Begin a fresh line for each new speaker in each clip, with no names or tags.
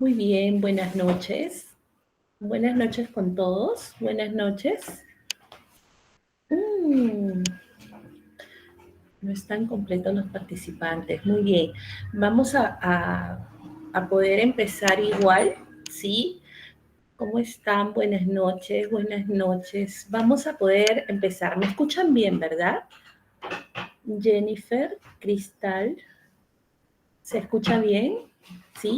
Muy bien, buenas noches. Buenas noches con todos. Buenas noches. Mm, no están completos los participantes. Muy bien. Vamos a poder empezar igual, ¿sí? ¿Cómo están? Buenas noches, buenas noches. Vamos a poder empezar. ¿Me escuchan bien, verdad? Jennifer, Cristal, ¿se escucha bien? ¿Sí?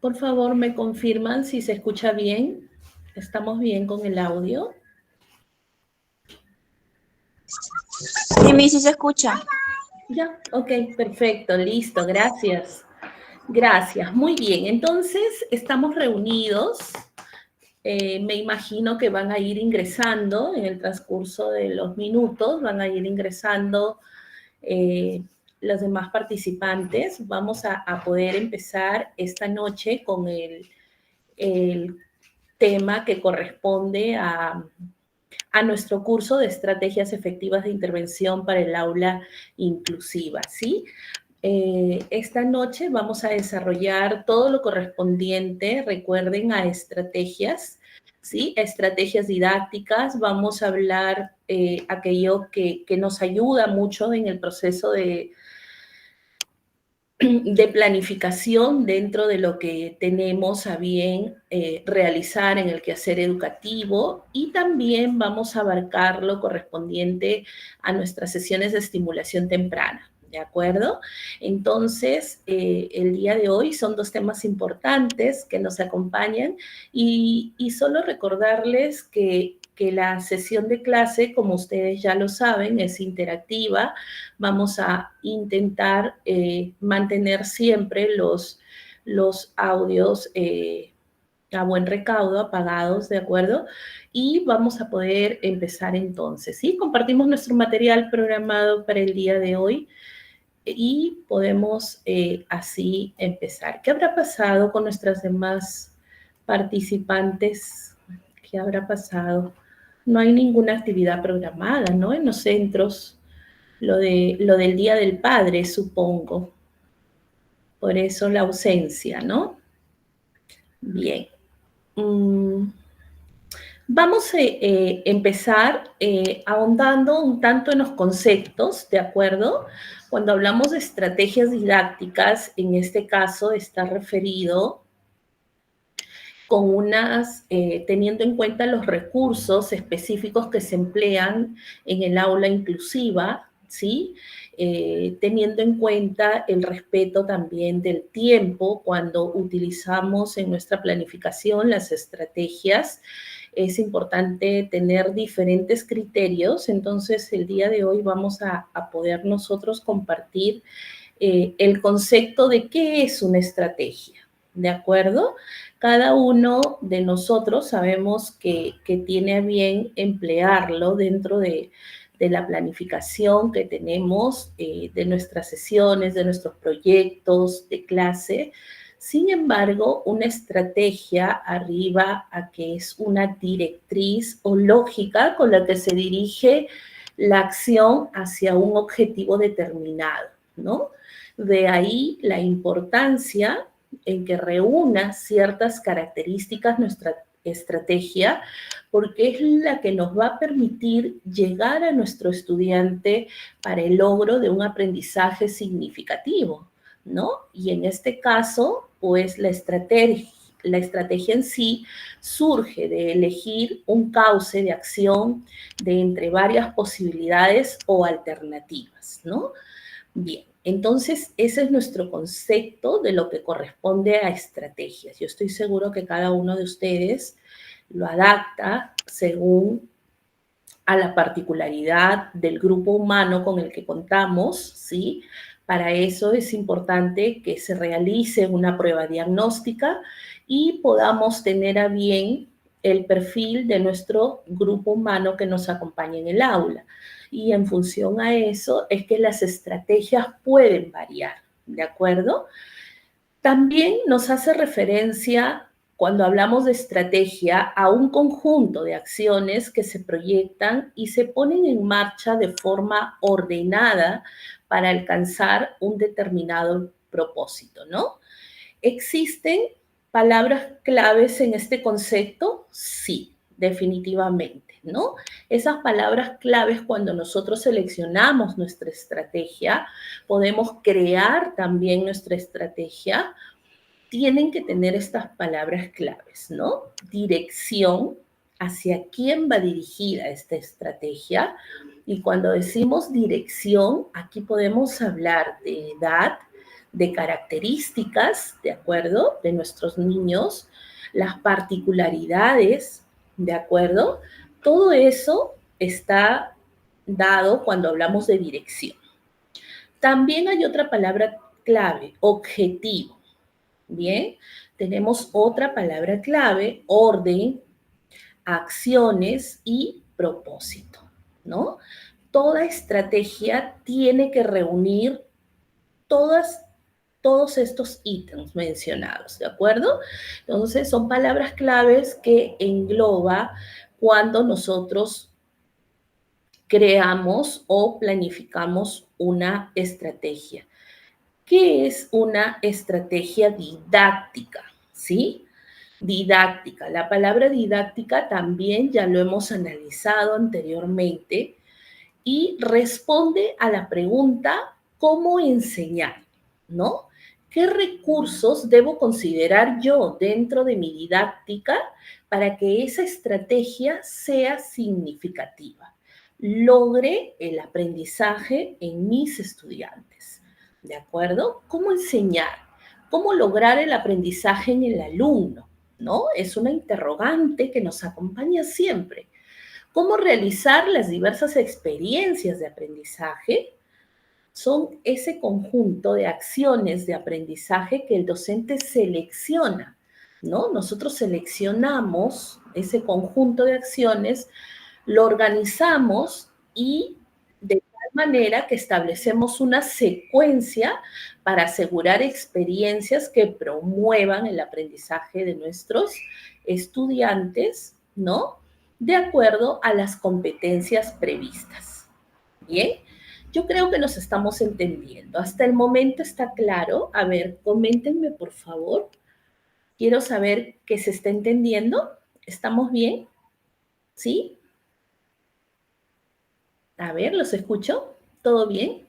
Por favor, me confirman si se escucha bien. ¿Estamos bien con el audio?
Sí, mi sí se escucha.
Ya, ok, perfecto, listo, gracias. Gracias, muy bien. Entonces, estamos reunidos. Me imagino que van a ir ingresando en el transcurso de los minutos, van a ir ingresando eh, los demás participantes. Vamos a poder empezar esta noche con el tema que corresponde a nuestro curso de estrategias efectivas de intervención para el aula inclusiva, ¿sí? Esta noche vamos a desarrollar todo lo correspondiente, recuerden, a estrategias, ¿sí? Estrategias didácticas. Vamos a hablar aquello que nos ayuda mucho en el proceso de planificación dentro de lo que tenemos a bien realizar en el quehacer educativo, y también vamos a abarcar lo correspondiente a nuestras sesiones de estimulación temprana. ¿De acuerdo? Entonces, el día de hoy son dos temas importantes que nos acompañan y solo recordarles que la sesión de clase, como ustedes ya lo saben, es interactiva. Vamos a intentar mantener siempre los audios a buen recaudo, apagados, ¿de acuerdo? Y vamos a poder empezar entonces, ¿sí? Compartimos nuestro material programado para el día de hoy y podemos así empezar. ¿Qué habrá pasado con nuestras demás participantes? ¿Qué habrá pasado? No hay ninguna actividad programada, ¿no? En los centros, lo del Día del Padre, supongo. Por eso la ausencia, ¿no? Bien. Vamos a empezar ahondando un tanto en los conceptos, ¿de acuerdo? Cuando hablamos de estrategias didácticas, en este caso está referido con teniendo en cuenta los recursos específicos que se emplean en el aula inclusiva, ¿sí? Teniendo en cuenta el respeto también del tiempo cuando utilizamos en nuestra planificación las estrategias. Es importante tener diferentes criterios. Entonces, el día de hoy vamos a poder nosotros compartir el concepto de qué es una estrategia, ¿de acuerdo? Cada uno de nosotros sabemos que tiene a bien emplearlo dentro de la planificación que tenemos, de nuestras sesiones, de nuestros proyectos de clase. Sin embargo, una estrategia arriba a que es una directriz o lógica con la que se dirige la acción hacia un objetivo determinado, ¿no? De ahí la importancia en que reúna ciertas características nuestra estrategia, porque es la que nos va a permitir llegar a nuestro estudiante para el logro de un aprendizaje significativo, ¿no? Y en este caso, pues la estrategia en sí surge de elegir un cauce de acción de entre varias posibilidades o alternativas, ¿no? Bien, entonces ese es nuestro concepto de lo que corresponde a estrategias. Yo estoy seguro que cada uno de ustedes lo adapta según a la particularidad del grupo humano con el que contamos, ¿sí? Para eso es importante que se realice una prueba diagnóstica y podamos tener a bien el perfil de nuestro grupo humano que nos acompaña en el aula. Y en función a eso es que las estrategias pueden variar, ¿de acuerdo? También nos hace referencia cuando hablamos de estrategia, a un conjunto de acciones que se proyectan y se ponen en marcha de forma ordenada para alcanzar un determinado propósito, ¿no? ¿Existen palabras claves en este concepto? Sí, definitivamente, ¿no? Esas palabras claves, cuando nosotros seleccionamos nuestra estrategia, podemos crear también nuestra estrategia, tienen que tener estas palabras claves, ¿no? Dirección, hacia quién va dirigida esta estrategia. Y cuando decimos dirección, aquí podemos hablar de edad, de características, ¿de acuerdo? De nuestros niños, las particularidades, ¿de acuerdo? Todo eso está dado cuando hablamos de dirección. También hay otra palabra clave, objetivo. Bien, tenemos otra palabra clave, orden, acciones y propósito, ¿no? Toda estrategia tiene que reunir todos estos ítems mencionados, ¿de acuerdo? Entonces, son palabras claves que engloba cuando nosotros creamos o planificamos una estrategia. ¿Qué es una estrategia didáctica? ¿Sí? Didáctica. La palabra didáctica también ya lo hemos analizado anteriormente y responde a la pregunta ¿cómo enseñar? ¿No? ¿Qué recursos debo considerar yo dentro de mi didáctica para que esa estrategia sea significativa? Logre el aprendizaje en mis estudiantes. ¿De acuerdo? ¿Cómo enseñar? ¿Cómo lograr el aprendizaje en el alumno? ¿No? Es una interrogante que nos acompaña siempre. ¿Cómo realizar las diversas experiencias de aprendizaje? Son ese conjunto de acciones de aprendizaje que el docente selecciona, ¿no? Nosotros seleccionamos ese conjunto de acciones, lo organizamos y de tal manera que establecemos una secuencia para asegurar experiencias que promuevan el aprendizaje de nuestros estudiantes, ¿no? De acuerdo a las competencias previstas. Bien, yo creo que nos estamos entendiendo. Hasta el momento está claro. A ver, coméntenme por favor. Quiero saber que se está entendiendo. ¿Estamos bien? ¿Sí? A ver, los escucho. ¿Todo bien?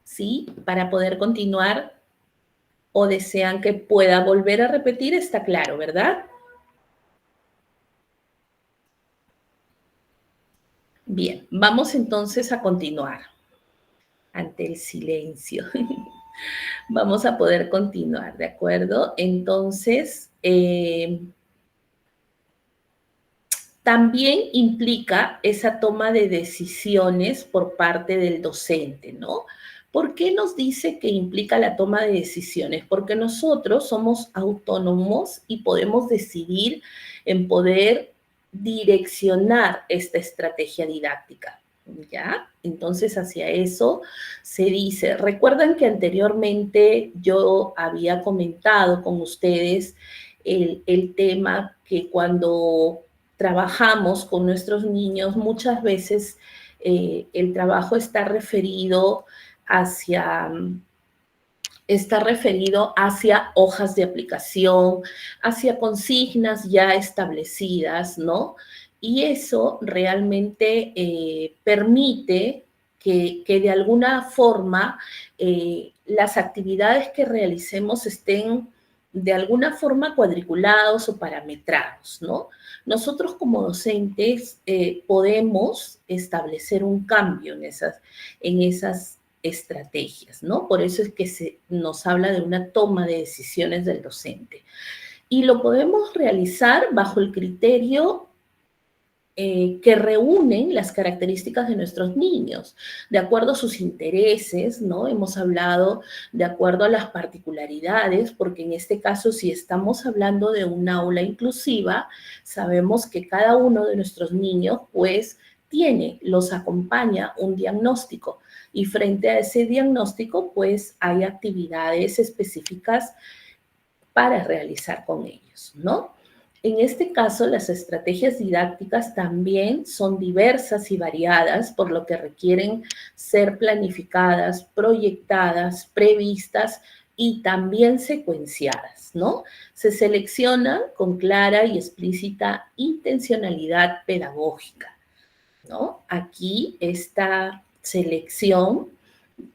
¿Sí? Para poder continuar o desean que pueda volver a repetir, está claro, ¿verdad? Bien, vamos entonces a continuar ante el silencio. Vamos a poder continuar, ¿de acuerdo? Entonces, también implica esa toma de decisiones por parte del docente, ¿no? ¿Por qué nos dice que implica la toma de decisiones? Porque nosotros somos autónomos y podemos decidir en poder direccionar esta estrategia didáctica, ¿ya? Entonces, hacia eso se dice. Recuerdan que anteriormente yo había comentado con ustedes el tema que cuando trabajamos con nuestros niños, muchas veces el trabajo hacia, está referido hacia hojas de aplicación, hacia consignas ya establecidas, ¿no? Y eso realmente permite que de alguna forma las actividades que realicemos estén de alguna forma cuadriculados o parametrados, ¿no? Nosotros como docentes podemos establecer un cambio en esas estrategias, ¿no? Por eso es que nos habla de una toma de decisiones del docente. Y lo podemos realizar bajo el criterio que reúnen las características de nuestros niños, de acuerdo a sus intereses, ¿no? Hemos hablado de acuerdo a las particularidades, porque en este caso, si estamos hablando de una aula inclusiva, sabemos que cada uno de nuestros niños, pues, los acompaña un diagnóstico y frente a ese diagnóstico, pues, hay actividades específicas para realizar con ellos, ¿no? En este caso, las estrategias didácticas también son diversas y variadas, por lo que requieren ser planificadas, proyectadas, previstas y también secuenciadas, ¿no? Se seleccionan con clara y explícita intencionalidad pedagógica, ¿no? Aquí esta selección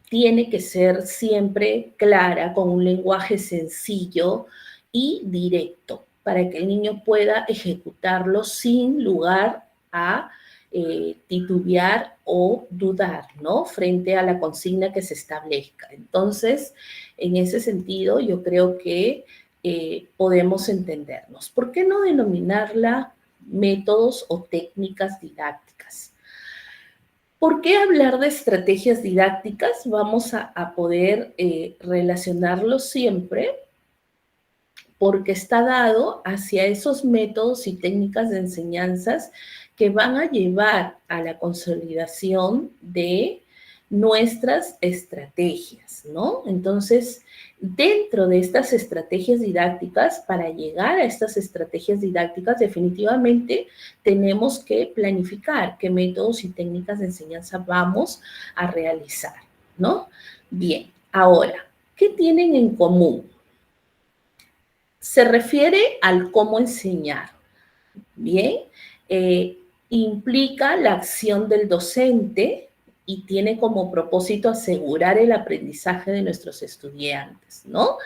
tiene que ser siempre clara, con un lenguaje sencillo y directo, para que el niño pueda ejecutarlo sin lugar a titubear o dudar, ¿no? Frente a la consigna que se establezca. Entonces, en ese sentido, yo creo que podemos entendernos. ¿Por qué no denominarla métodos o técnicas didácticas? ¿Por qué hablar de estrategias didácticas? Vamos a poder relacionarlo siempre porque está dado hacia esos métodos y técnicas de enseñanzas que van a llevar a la consolidación de nuestras estrategias, ¿no? Entonces, dentro de estas estrategias didácticas, para llegar a estas estrategias didácticas, definitivamente tenemos que planificar qué métodos y técnicas de enseñanza vamos a realizar, ¿no? Bien, ahora, ¿qué tienen en común? Se refiere al cómo enseñar, ¿bien? Implica la acción del docente y tiene como propósito asegurar el aprendizaje de nuestros estudiantes, ¿no?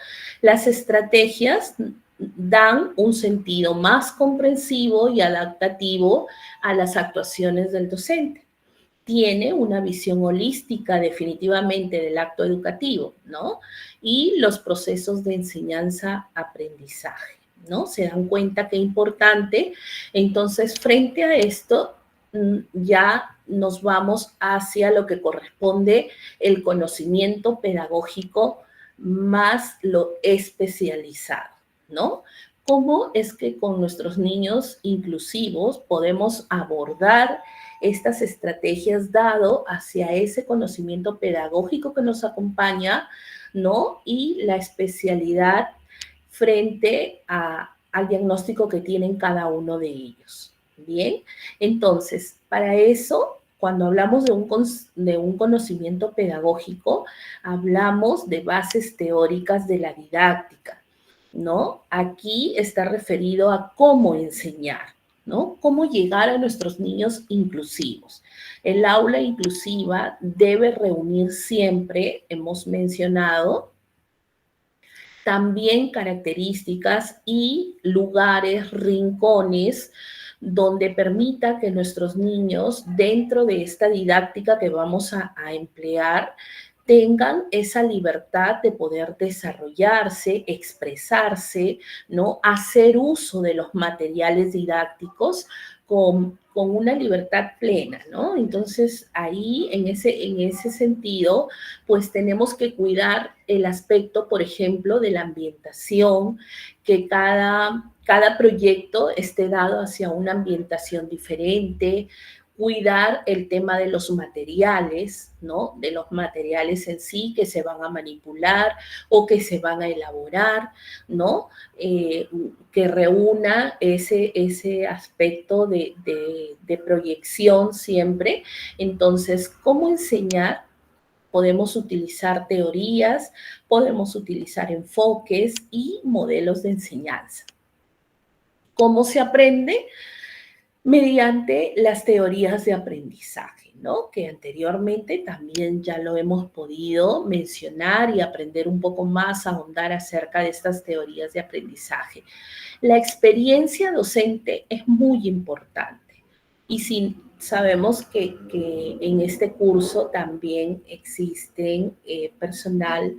Las estrategias dan un sentido más comprensivo y adaptativo a las actuaciones del docente. Tiene una visión holística definitivamente del acto educativo, ¿no? Y los procesos de enseñanza-aprendizaje, ¿no? Se dan cuenta qué importante. Entonces, frente a esto, ya nos vamos hacia lo que corresponde el conocimiento pedagógico más lo especializado, ¿no? ¿Cómo es que con nuestros niños inclusivos podemos abordar estas estrategias dado hacia ese conocimiento pedagógico que nos acompaña, ¿no? Y la especialidad frente al diagnóstico que tienen cada uno de ellos. Bien, entonces, para eso, cuando hablamos de un conocimiento pedagógico, hablamos de bases teóricas de la didáctica, ¿no? Aquí está referido a cómo enseñar, ¿no? Cómo llegar a nuestros niños inclusivos. El aula inclusiva debe reunir siempre, hemos mencionado, también características y lugares, rincones, donde permita que nuestros niños, dentro de esta didáctica que vamos a emplear, tengan esa libertad de poder desarrollarse, expresarse, ¿no? Hacer uso de los materiales didácticos con una libertad plena, ¿no? Entonces, ahí, en ese sentido, pues tenemos que cuidar el aspecto, por ejemplo, de la ambientación, que cada proyecto esté dado hacia una ambientación diferente, cuidar el tema de los materiales, ¿no? De los materiales en sí que se van a manipular o que se van a elaborar, ¿no? Que reúna ese aspecto de proyección siempre. Entonces, ¿cómo enseñar? Podemos utilizar teorías, podemos utilizar enfoques y modelos de enseñanza. ¿Cómo se aprende? Mediante las teorías de aprendizaje, ¿no? Que anteriormente también ya lo hemos podido mencionar y aprender un poco más, ahondar acerca de estas teorías de aprendizaje. La experiencia docente es muy importante y si sabemos que en este curso también existen personal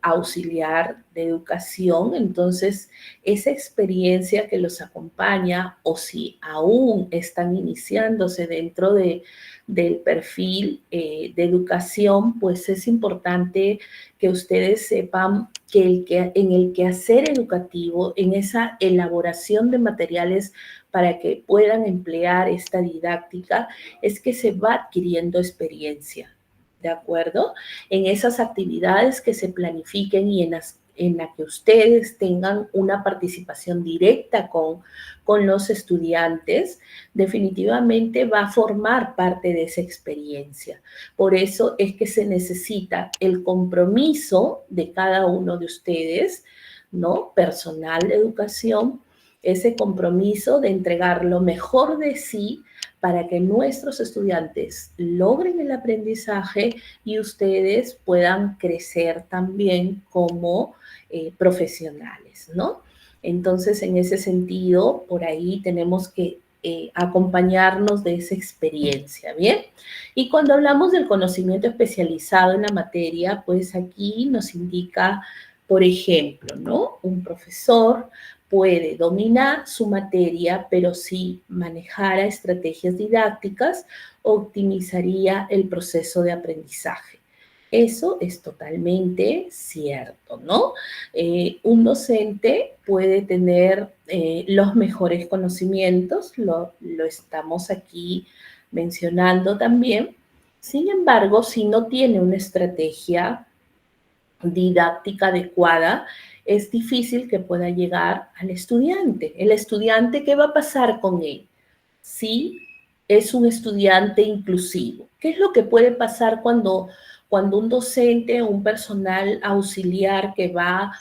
auxiliar de educación, entonces esa experiencia que los acompaña o si aún están iniciándose dentro del perfil de educación, pues es importante que ustedes sepan que en el quehacer educativo, en esa elaboración de materiales para que puedan emplear esta didáctica, es que se va adquiriendo experiencia, ¿de acuerdo? En esas actividades que se planifiquen y en la que ustedes tengan una participación directa con los estudiantes, definitivamente va a formar parte de esa experiencia. Por eso es que se necesita el compromiso de cada uno de ustedes, ¿no? Personal de educación, ese compromiso de entregar lo mejor de sí para que nuestros estudiantes logren el aprendizaje y ustedes puedan crecer también como profesionales, ¿no? Entonces, en ese sentido, por ahí tenemos que acompañarnos de esa experiencia, ¿bien? Y cuando hablamos del conocimiento especializado en la materia, pues aquí nos indica, por ejemplo, ¿no? Un profesor puede dominar su materia, pero si manejara estrategias didácticas, optimizaría el proceso de aprendizaje. Eso es totalmente cierto, ¿no? Un docente puede tener los mejores conocimientos, lo estamos aquí mencionando también. Sin embargo, si no tiene una estrategia didáctica adecuada, es difícil que pueda llegar al estudiante. El estudiante, ¿qué va a pasar con él? Si es un estudiante inclusivo. ¿Qué es lo que puede pasar cuando un docente o un personal auxiliar que va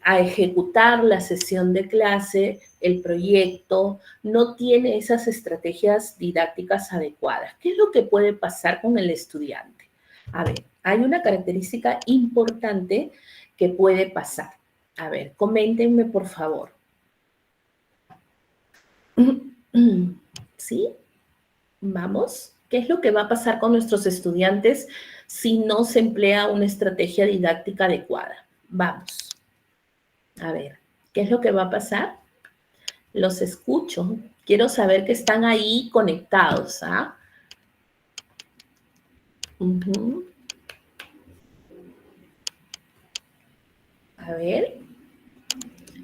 a ejecutar la sesión de clase, el proyecto, no tiene esas estrategias didácticas adecuadas? ¿Qué es lo que puede pasar con el estudiante? A ver, hay una característica importante que puede pasar. A ver, coméntenme por favor. ¿Sí? Vamos. ¿Qué es lo que va a pasar con nuestros estudiantes si no se emplea una estrategia didáctica adecuada? Vamos. A ver, ¿qué es lo que va a pasar? Los escucho. Quiero saber que están ahí conectados, ¿ah? A ver.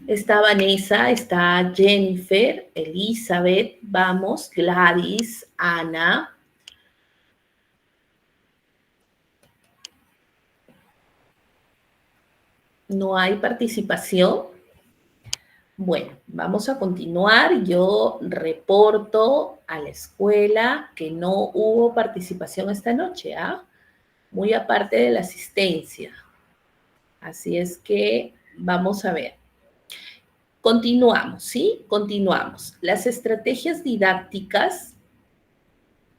Está Vanessa, está Jennifer, Elizabeth, vamos, Gladys, Ana. ¿No hay participación? Bueno, vamos a continuar. Yo reporto a la escuela que no hubo participación esta noche, ¿ah? Muy aparte de la asistencia. Así es que vamos a ver. Continuamos, ¿sí? Continuamos. Las estrategias didácticas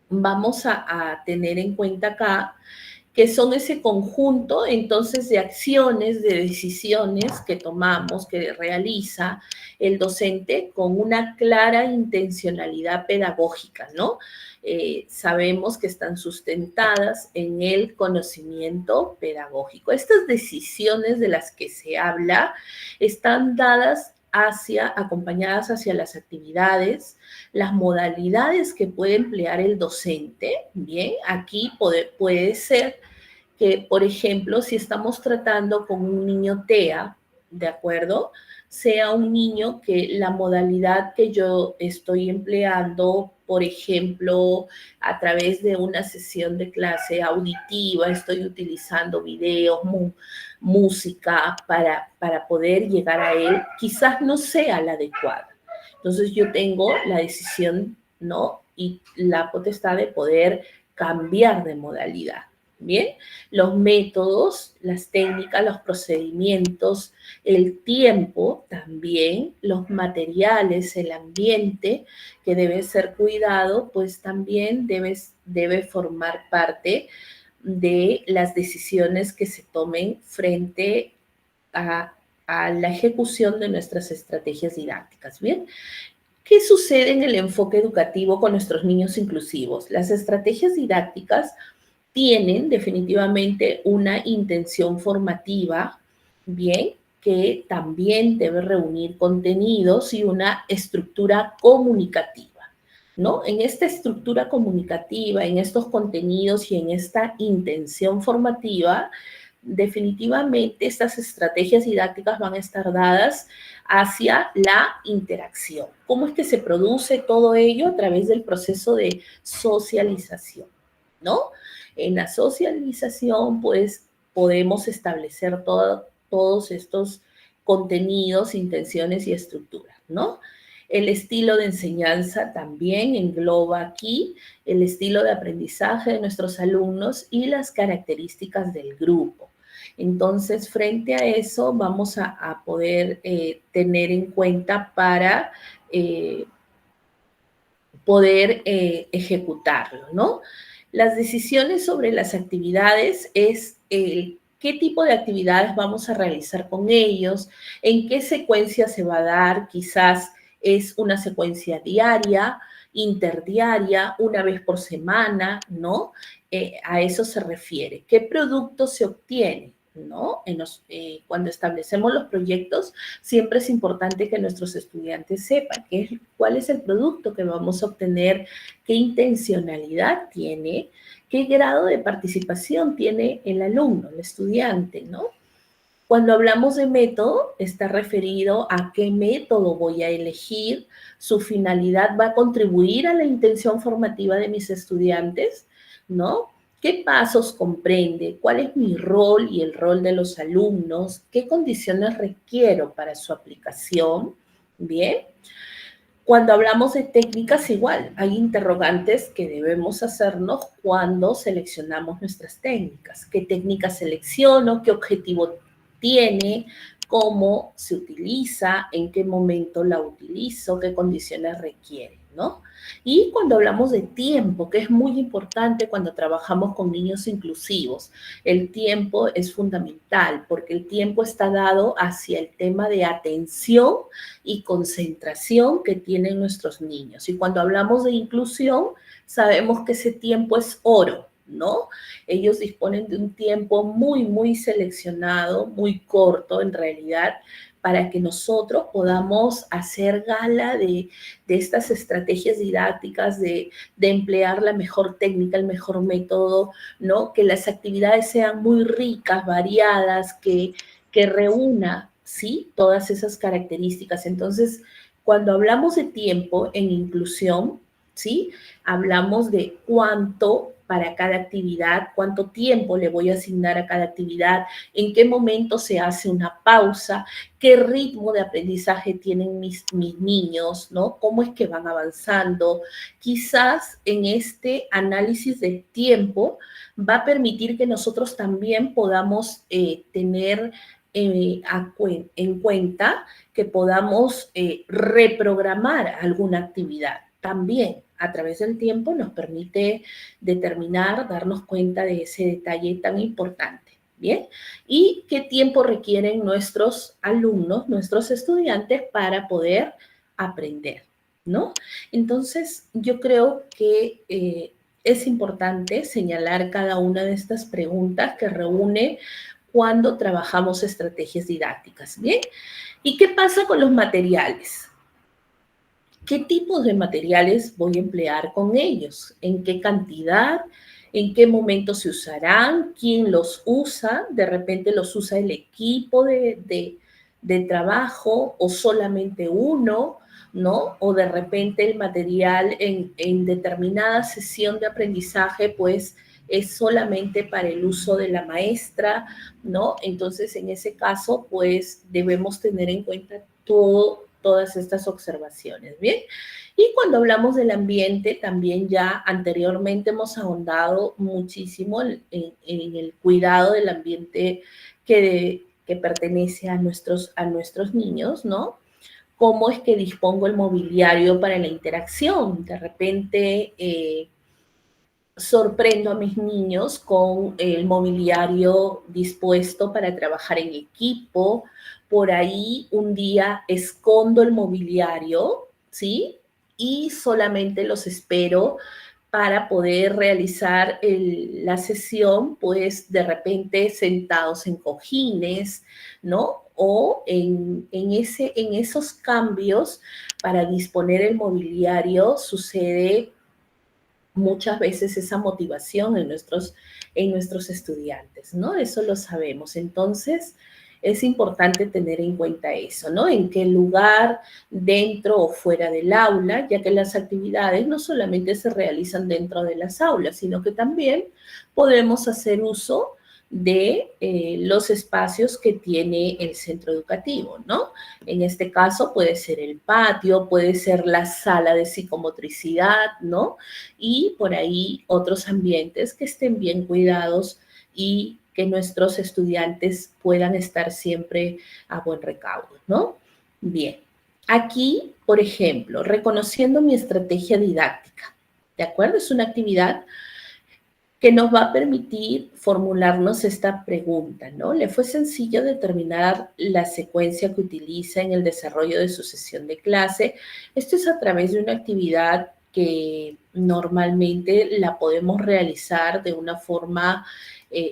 vamos a tener en cuenta acá que son ese conjunto entonces de acciones, de decisiones que tomamos, que realiza el docente con una clara intencionalidad pedagógica, ¿no? Sabemos que están sustentadas en el conocimiento pedagógico. Estas decisiones de las que se habla están dadas acompañadas hacia las actividades, las modalidades que puede emplear el docente. Bien, aquí puede ser que, por ejemplo, si estamos tratando con un niño TEA, ¿de acuerdo? Sea un niño que la modalidad que yo estoy empleando, por ejemplo, a través de una sesión de clase auditiva, estoy utilizando videos, música para poder llegar a él, quizás no sea la adecuada. Entonces yo tengo la decisión, ¿no? Y la potestad de poder cambiar de modalidad. Bien, los métodos, las técnicas, los procedimientos, el tiempo también, los materiales, el ambiente que debe ser cuidado, pues también debe formar parte de las decisiones que se tomen frente a la ejecución de nuestras estrategias didácticas. Bien, ¿qué sucede en el enfoque educativo con nuestros niños inclusivos? Las estrategias didácticas tienen definitivamente una intención formativa, bien, que también debe reunir contenidos y una estructura comunicativa, ¿no? En esta estructura comunicativa, en estos contenidos y en esta intención formativa, definitivamente estas estrategias didácticas van a estar dadas hacia la interacción. ¿Cómo es que se produce todo ello? A través del proceso de socialización, ¿no? En la socialización, pues, podemos establecer todos estos contenidos, intenciones y estructuras, ¿no? El estilo de enseñanza también engloba aquí el estilo de aprendizaje de nuestros alumnos y las características del grupo. Entonces, frente a eso, vamos a poder tener en cuenta para poder ejecutarlo, ¿no? Las decisiones sobre las actividades es qué tipo de actividades vamos a realizar con ellos, en qué secuencia se va a dar, quizás es una secuencia diaria, interdiaria, una vez por semana, ¿no? A eso se refiere. ¿Qué producto se obtiene? ¿No? Cuando establecemos los proyectos, siempre es importante que nuestros estudiantes sepan cuál es el producto que vamos a obtener, qué intencionalidad tiene, qué grado de participación tiene el alumno, el estudiante, ¿no? Cuando hablamos de método, está referido a qué método voy a elegir, su finalidad va a contribuir a la intención formativa de mis estudiantes, ¿no? ¿Qué pasos comprende? ¿Cuál es mi rol y el rol de los alumnos? ¿Qué condiciones requiero para su aplicación? Bien. Cuando hablamos de técnicas, igual, hay interrogantes que debemos hacernos cuando seleccionamos nuestras técnicas. ¿Qué técnica selecciono? ¿Qué objetivo tiene? ¿Cómo se utiliza? ¿En qué momento la utilizo? ¿Qué condiciones requiere? ¿No? Y cuando hablamos de tiempo, que es muy importante cuando trabajamos con niños inclusivos, el tiempo es fundamental porque el tiempo está dado hacia el tema de atención y concentración que tienen nuestros niños. Y cuando hablamos de inclusión, sabemos que ese tiempo es oro, ¿no? Ellos disponen de un tiempo muy, muy seleccionado, muy corto en realidad, para que nosotros podamos hacer gala de estas estrategias didácticas, de emplear la mejor técnica, el mejor método, ¿no? Que las actividades sean muy ricas, variadas, que reúna, ¿sí? Todas esas características. Entonces, cuando hablamos de tiempo en inclusión, ¿sí? Hablamos de cuánto para cada actividad, cuánto tiempo le voy a asignar a cada actividad, en qué momento se hace una pausa, qué ritmo de aprendizaje tienen mis niños, ¿no? Cómo es que van avanzando. Quizás en este análisis del tiempo va a permitir que nosotros también podamos tener en cuenta que podamos reprogramar alguna actividad. También a través del tiempo nos permite determinar, darnos cuenta de ese detalle tan importante. ¿Bien? ¿Y qué tiempo requieren nuestros alumnos, nuestros estudiantes para poder aprender? ¿No? Entonces, yo creo que es importante señalar cada una de estas preguntas que reúne cuando trabajamos estrategias didácticas. ¿Bien? ¿Y qué pasa con los materiales? ¿Qué tipos de materiales voy a emplear con ellos? ¿En qué cantidad? ¿En qué momento se usarán? ¿Quién los usa? De repente los usa el equipo de trabajo o solamente uno, ¿no? O de repente el material en determinada sesión de aprendizaje, pues es solamente para el uso de la maestra, ¿no? Entonces, en ese caso, pues debemos tener en cuenta todas estas observaciones, ¿bien? Y cuando hablamos del ambiente, también ya anteriormente hemos ahondado muchísimo en el cuidado del ambiente que pertenece a nuestros niños, ¿no? ¿Cómo es que dispongo el mobiliario para la interacción? De repente sorprendo a mis niños con el mobiliario dispuesto para trabajar en equipo. Por ahí un día escondo el mobiliario, ¿sí? Y solamente los espero para poder realizar la sesión, pues de repente sentados en cojines, ¿no? O en esos cambios para disponer el mobiliario sucede muchas veces esa motivación en nuestros estudiantes, ¿no? Eso lo sabemos. Entonces, es importante tener en cuenta eso, ¿no? En qué lugar, dentro o fuera del aula, ya que las actividades no solamente se realizan dentro de las aulas, sino que también podemos hacer uso de los espacios que tiene el centro educativo, ¿no? En este caso puede ser el patio, puede ser la sala de psicomotricidad, ¿no? Y por ahí otros ambientes que estén bien cuidados y que nuestros estudiantes puedan estar siempre a buen recaudo, ¿no? Bien, aquí, por ejemplo, reconociendo mi estrategia didáctica, ¿de acuerdo? Es una actividad que nos va a permitir formularnos esta pregunta, ¿no? ¿Le fue sencillo determinar la secuencia que utiliza en el desarrollo de su sesión de clase? Esto es a través de una actividad que normalmente la podemos realizar de una forma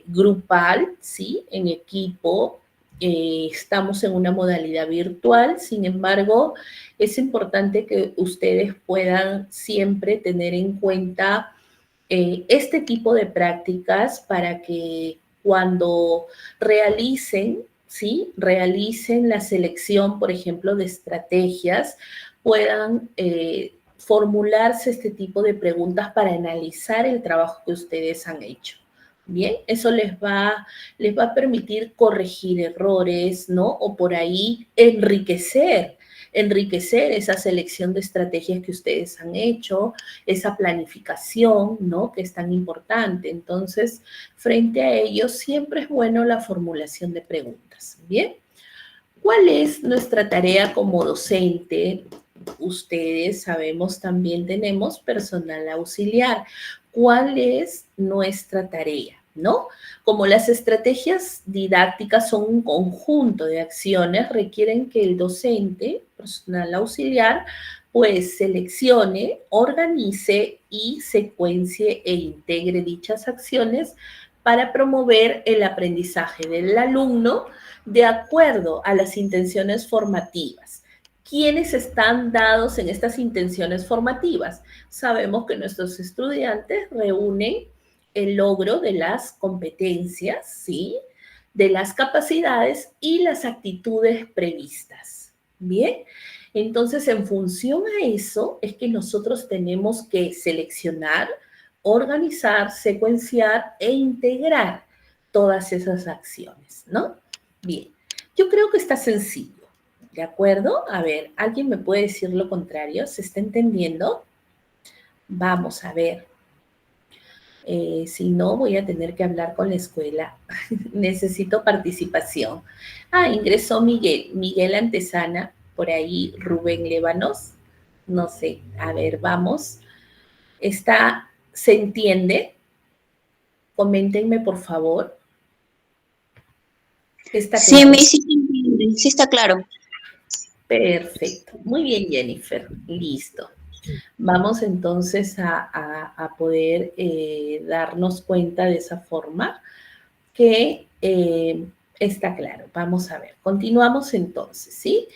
grupal, ¿sí? En equipo. Estamos en una modalidad virtual, sin embargo, es importante que ustedes puedan siempre tener en cuenta este tipo de prácticas para que cuando realicen, ¿sí? Realicen la selección, por ejemplo, de estrategias, puedan formularse este tipo de preguntas para analizar el trabajo que ustedes han hecho. Bien, eso les va a permitir corregir errores, ¿no? O por ahí enriquecer esa selección de estrategias que ustedes han hecho, esa planificación, ¿no? Que es tan importante. Entonces, frente a ello, siempre es bueno la formulación de preguntas. Bien, ¿cuál es nuestra tarea como docente? Ustedes sabemos también tenemos personal auxiliar. ¿Cuál es nuestra tarea? ¿No? Como las estrategias didácticas son un conjunto de acciones, requieren que el docente, personal auxiliar, pues seleccione, organice y secuencie e integre dichas acciones para promover el aprendizaje del alumno de acuerdo a las intenciones formativas. ¿Quiénes están dados en estas intenciones formativas? Sabemos que nuestros estudiantes reúnen el logro de las competencias, ¿sí? De las capacidades y las actitudes previstas. Bien, entonces en función a eso es que nosotros tenemos que seleccionar, organizar, secuenciar e integrar todas esas acciones, ¿no? Bien, yo creo que está sencillo, ¿de acuerdo? A ver, ¿alguien me puede decir lo contrario? ¿Se está entendiendo? Vamos a ver. Si no, voy a tener que hablar con la escuela. Necesito participación. Ah, ingresó Miguel Antesana, por ahí Rubén Lébanos. No sé, a ver, vamos. ¿Se entiende? Coméntenme, por favor. ¿Está
Sí,
claro?
sí, se entiende, sí está claro.
Perfecto. Muy bien, Jennifer. Listo. Vamos entonces a poder darnos cuenta de esa forma que está claro. Vamos a ver. Continuamos entonces, ¿sí?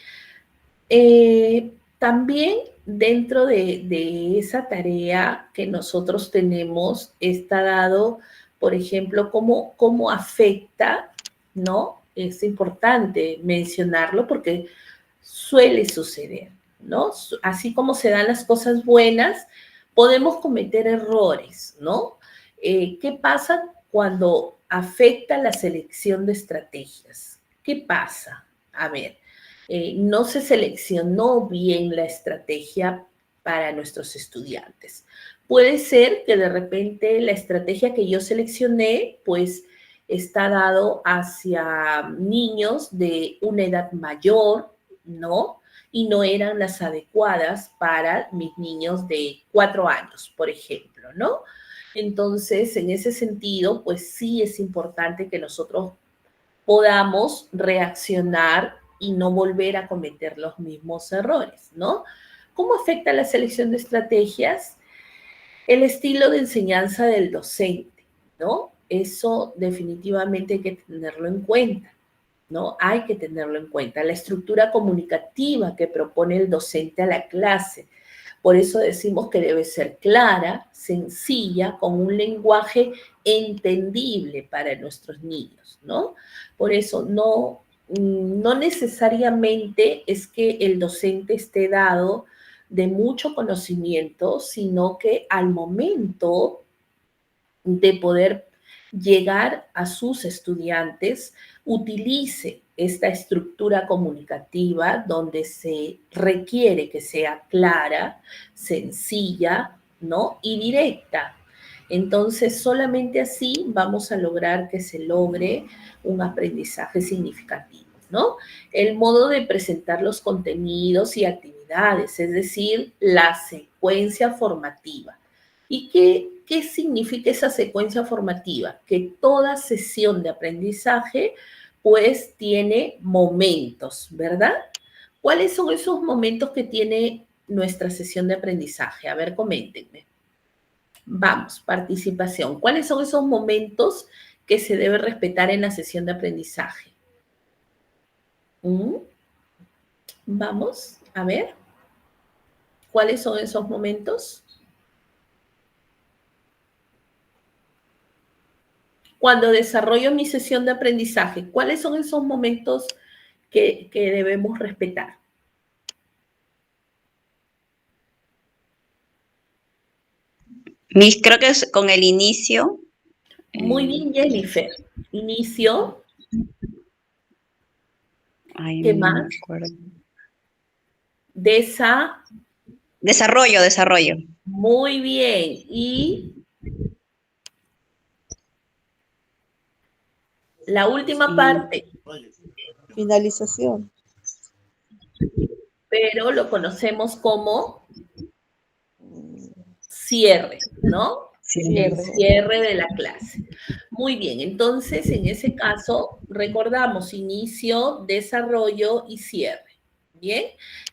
También dentro de esa tarea que nosotros tenemos está dado, por ejemplo, cómo afecta, ¿no? Es importante mencionarlo porque suele suceder, ¿no? Así como se dan las cosas buenas, podemos cometer errores, ¿no? ¿Qué pasa cuando afecta la selección de estrategias? ¿Qué pasa? A ver, no se seleccionó bien la estrategia para nuestros estudiantes. Puede ser que de repente la estrategia que yo seleccioné, pues está dado hacia niños de una edad mayor, ¿no? Y no eran las adecuadas para mis niños de 4 años, por ejemplo, ¿no? Entonces, en ese sentido, pues sí es importante que nosotros podamos reaccionar y no volver a cometer los mismos errores, ¿no? ¿Cómo afecta la selección de estrategias? El estilo de enseñanza del docente, ¿no? Eso definitivamente hay que tenerlo en cuenta, ¿no? Hay que tenerlo en cuenta. La estructura comunicativa que propone el docente a la clase. Por eso decimos que debe ser clara, sencilla, con un lenguaje entendible para nuestros niños, ¿no? Por eso no necesariamente es que el docente esté dado de mucho conocimiento, sino que al momento de poder llegar a sus estudiantes, utilice esta estructura comunicativa donde se requiere que sea clara, sencilla, ¿no? Y directa. Entonces, solamente así vamos a lograr que se logre un aprendizaje significativo, ¿no? El modo de presentar los contenidos y actividades, es decir, la secuencia formativa. ¿Y qué significa esa secuencia formativa? Que toda sesión de aprendizaje pues tiene momentos, ¿verdad? ¿Cuáles son esos momentos que tiene nuestra sesión de aprendizaje? A ver, coméntenme. Vamos, participación. ¿Cuáles son esos momentos que se debe respetar en la sesión de aprendizaje? Vamos, a ver. ¿Cuáles son esos momentos? Cuando desarrollo mi sesión de aprendizaje, ¿cuáles son esos momentos que debemos respetar?
Miss, creo que es con el inicio.
Muy bien, Jennifer. Inicio.
Ay,
¿Qué
no
más?
me acuerdo. Desarrollo.
Muy bien. Y la última parte.
Finalización.
Pero lo conocemos como cierre, ¿no? El cierre de la clase. Muy bien, entonces en ese caso recordamos inicio, desarrollo y cierre. Bien,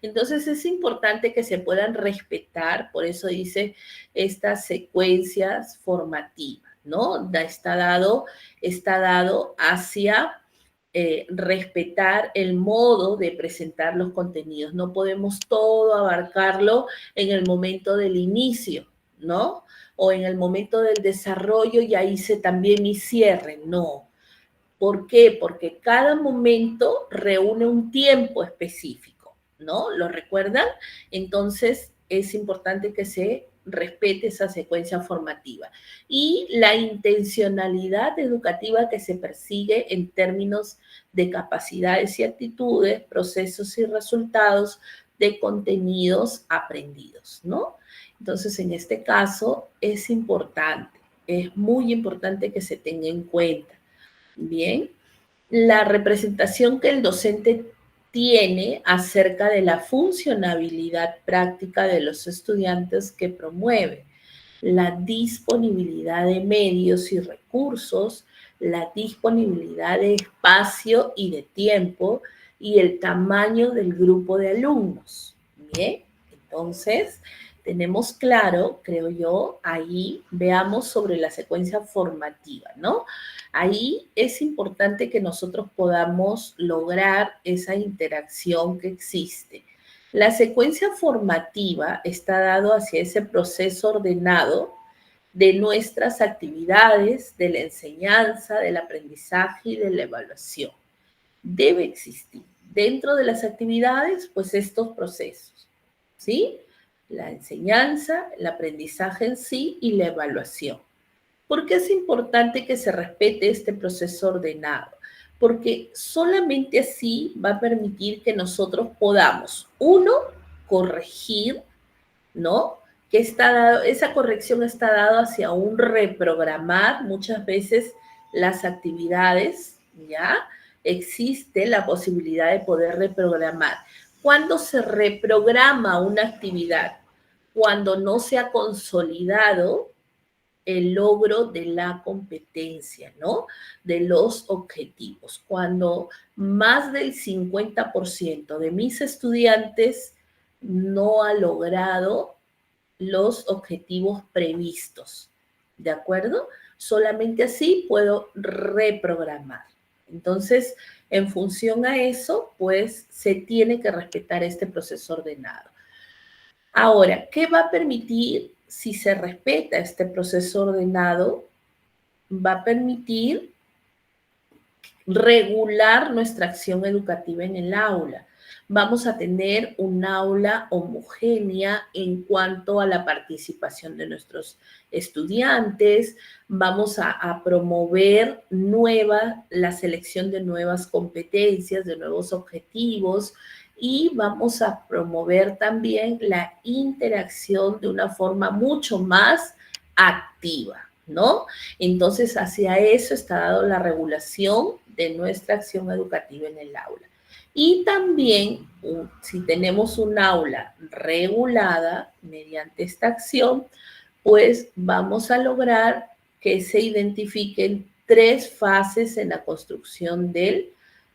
entonces es importante que se puedan respetar, por eso dice estas secuencias formativas, ¿no? Está dado hacia respetar el modo de presentar los contenidos. No podemos todo abarcarlo en el momento del inicio, ¿no? O en el momento del desarrollo y ahí hice también mi cierre, no. ¿Por qué? Porque cada momento reúne un tiempo específico, ¿no? ¿Lo recuerdan? Entonces es importante que se respete esa secuencia formativa. Y la intencionalidad educativa que se persigue en términos de capacidades y actitudes, procesos y resultados de contenidos aprendidos, ¿no? Entonces, en este caso es importante, es muy importante que se tenga en cuenta. Bien, la representación que el docente tiene acerca de la funcionabilidad práctica de los estudiantes que promueve, la disponibilidad de medios y recursos, la disponibilidad de espacio y de tiempo y el tamaño del grupo de alumnos. Bien, entonces tenemos claro, creo yo, ahí veamos sobre la secuencia formativa, ¿no? Ahí es importante que nosotros podamos lograr esa interacción que existe. La secuencia formativa está dado hacia ese proceso ordenado de nuestras actividades, de la enseñanza, del aprendizaje y de la evaluación. Debe existir dentro de las actividades, pues estos procesos, ¿sí? La enseñanza, el aprendizaje en sí y la evaluación. ¿Por qué es importante que se respete este proceso ordenado? Porque solamente así va a permitir que nosotros podamos, uno, corregir, ¿no? Que está dado, esa corrección está dado hacia un reprogramar muchas veces las actividades, ¿ya? Existe la posibilidad de poder reprogramar. ¿Cuándo se reprograma una actividad? Cuando no se ha consolidado el logro de la competencia, ¿no? De los objetivos. Cuando más del 50% de mis estudiantes no ha logrado los objetivos previstos, ¿de acuerdo? Solamente así puedo reprogramar. Entonces, en función a eso, pues se tiene que respetar este proceso ordenado. Ahora, ¿qué va a permitir si se respeta este proceso ordenado? Va a permitir regular nuestra acción educativa en el aula. Vamos a tener un aula homogénea en cuanto a la participación de nuestros estudiantes, vamos a promover la selección de nuevas competencias, de nuevos objetivos, y vamos a promover también la interacción de una forma mucho más activa, ¿no? Entonces, hacia eso está dado la regulación de nuestra acción educativa en el aula. Y también, si tenemos un aula regulada mediante esta acción, pues vamos a lograr que se identifiquen 3 fases en la construcción del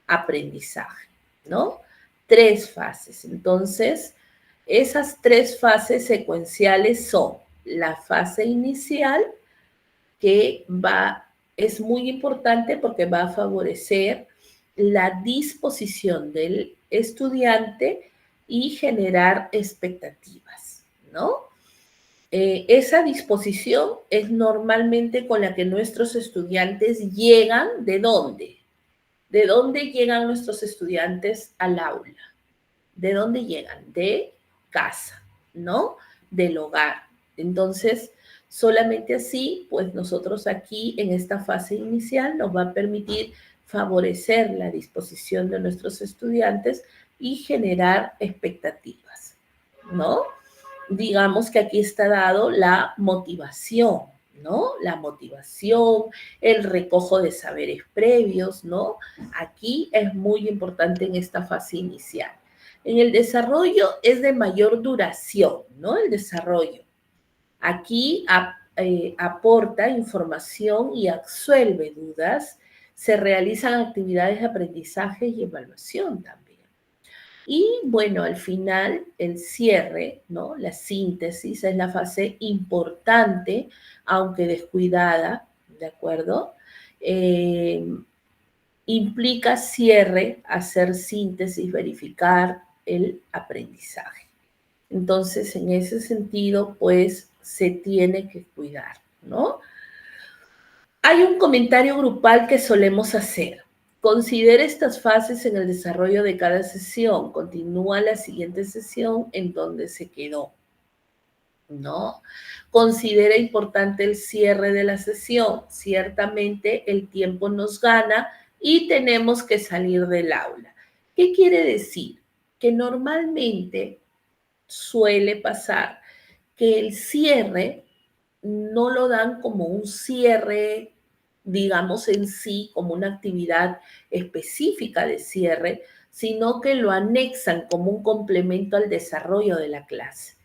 aprendizaje, ¿no? 3 fases. Entonces, esas 3 fases secuenciales son la fase inicial, que es muy importante porque va a favorecer la disposición del estudiante y generar expectativas, ¿no? Esa disposición es normalmente con la que nuestros estudiantes llegan. ¿De dónde? ¿De dónde llegan nuestros estudiantes al aula? ¿De dónde llegan? De casa, ¿no? Del hogar. Entonces, solamente así, pues nosotros aquí en esta fase inicial nos va a permitir favorecer la disposición de nuestros estudiantes y generar expectativas, ¿no? Digamos que aquí está dado la motivación, ¿no? La motivación, el recojo de saberes previos, ¿no? Aquí es muy importante en esta fase inicial. En el desarrollo es de mayor duración, ¿no? El desarrollo. Aquí aporta información y absuelve dudas. Se realizan actividades de aprendizaje y evaluación también. Y bueno, al final, el cierre, ¿no? La síntesis es la fase importante, aunque descuidada, ¿de acuerdo? Implica cierre, hacer síntesis, verificar el aprendizaje. Entonces, en ese sentido, pues, se tiene que cuidar, ¿no? Hay un comentario grupal que solemos hacer. Considera estas fases en el desarrollo de cada sesión. Continúa la siguiente sesión en donde se quedó, ¿no? Considera importante el cierre de la sesión. Ciertamente el tiempo nos gana y tenemos que salir del aula. ¿Qué quiere decir? Que normalmente suele pasar que el cierre no lo dan como un cierre, digamos en sí, como una actividad específica de cierre, sino que lo anexan como un complemento al desarrollo de la clase,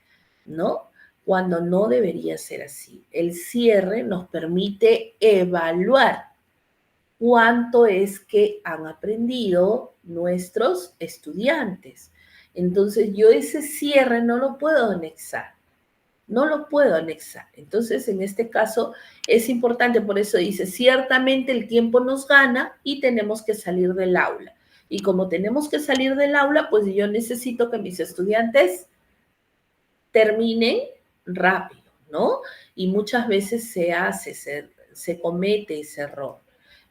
¿no? Cuando no debería ser así. El cierre nos permite evaluar cuánto es que han aprendido nuestros estudiantes. Entonces yo ese cierre no lo puedo anexar, no lo puedo anexar. Entonces en este caso es importante, por eso dice, ciertamente el tiempo nos gana y tenemos que salir del aula. Y como tenemos que salir del aula, pues yo necesito que mis estudiantes terminen rápido, ¿no? Y muchas veces se comete ese error.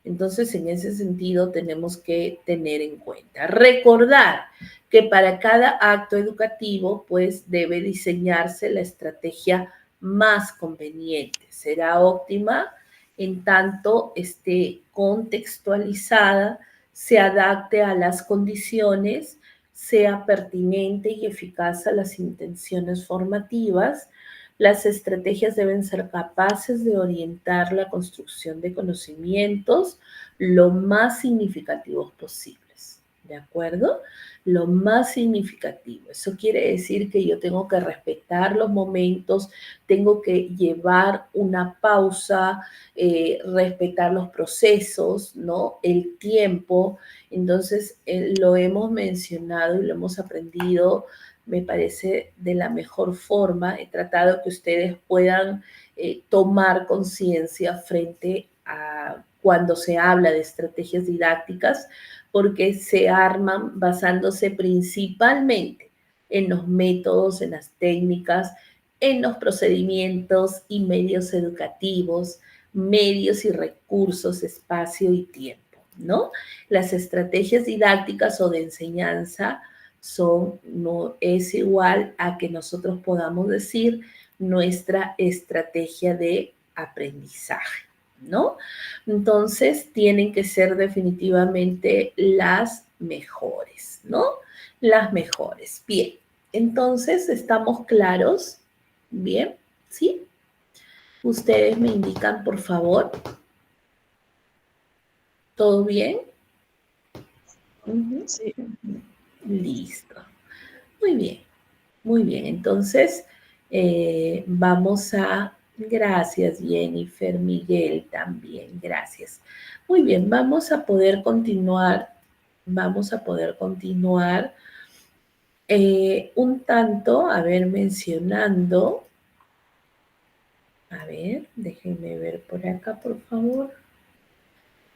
Entonces, en ese sentido, tenemos que tener en cuenta. Recordar que para cada acto educativo, pues, debe diseñarse la estrategia más conveniente. Será óptima en tanto esté contextualizada, se adapte a las condiciones, sea pertinente y eficaz a las intenciones formativas. Las estrategias deben ser capaces de orientar la construcción de conocimientos lo más significativos posibles, ¿de acuerdo? Lo más significativo. Eso quiere decir que yo tengo que respetar los momentos, tengo que llevar una pausa, respetar los procesos, ¿no? El tiempo. Entonces, lo hemos mencionado y lo hemos aprendido, me parece, de la mejor forma. He tratado que ustedes puedan tomar conciencia frente a cuando se habla de estrategias didácticas, porque se arman basándose principalmente en los métodos, en las técnicas, en los procedimientos y medios educativos, medios y recursos, espacio y tiempo, ¿no? Las estrategias didácticas o de enseñanza no es igual a que nosotros podamos decir nuestra estrategia de aprendizaje, ¿no? Entonces, tienen que ser definitivamente las mejores, ¿no? Las mejores. Bien, entonces, ¿estamos claros? Bien, ¿sí? Ustedes me indican, por favor. ¿Todo bien?
Sí.
Listo. Muy bien, muy bien. Entonces, vamos a... Gracias, Jennifer, Miguel también, gracias. Muy bien, vamos a poder continuar, un tanto, a ver, mencionando, a ver, déjenme ver por acá, por favor.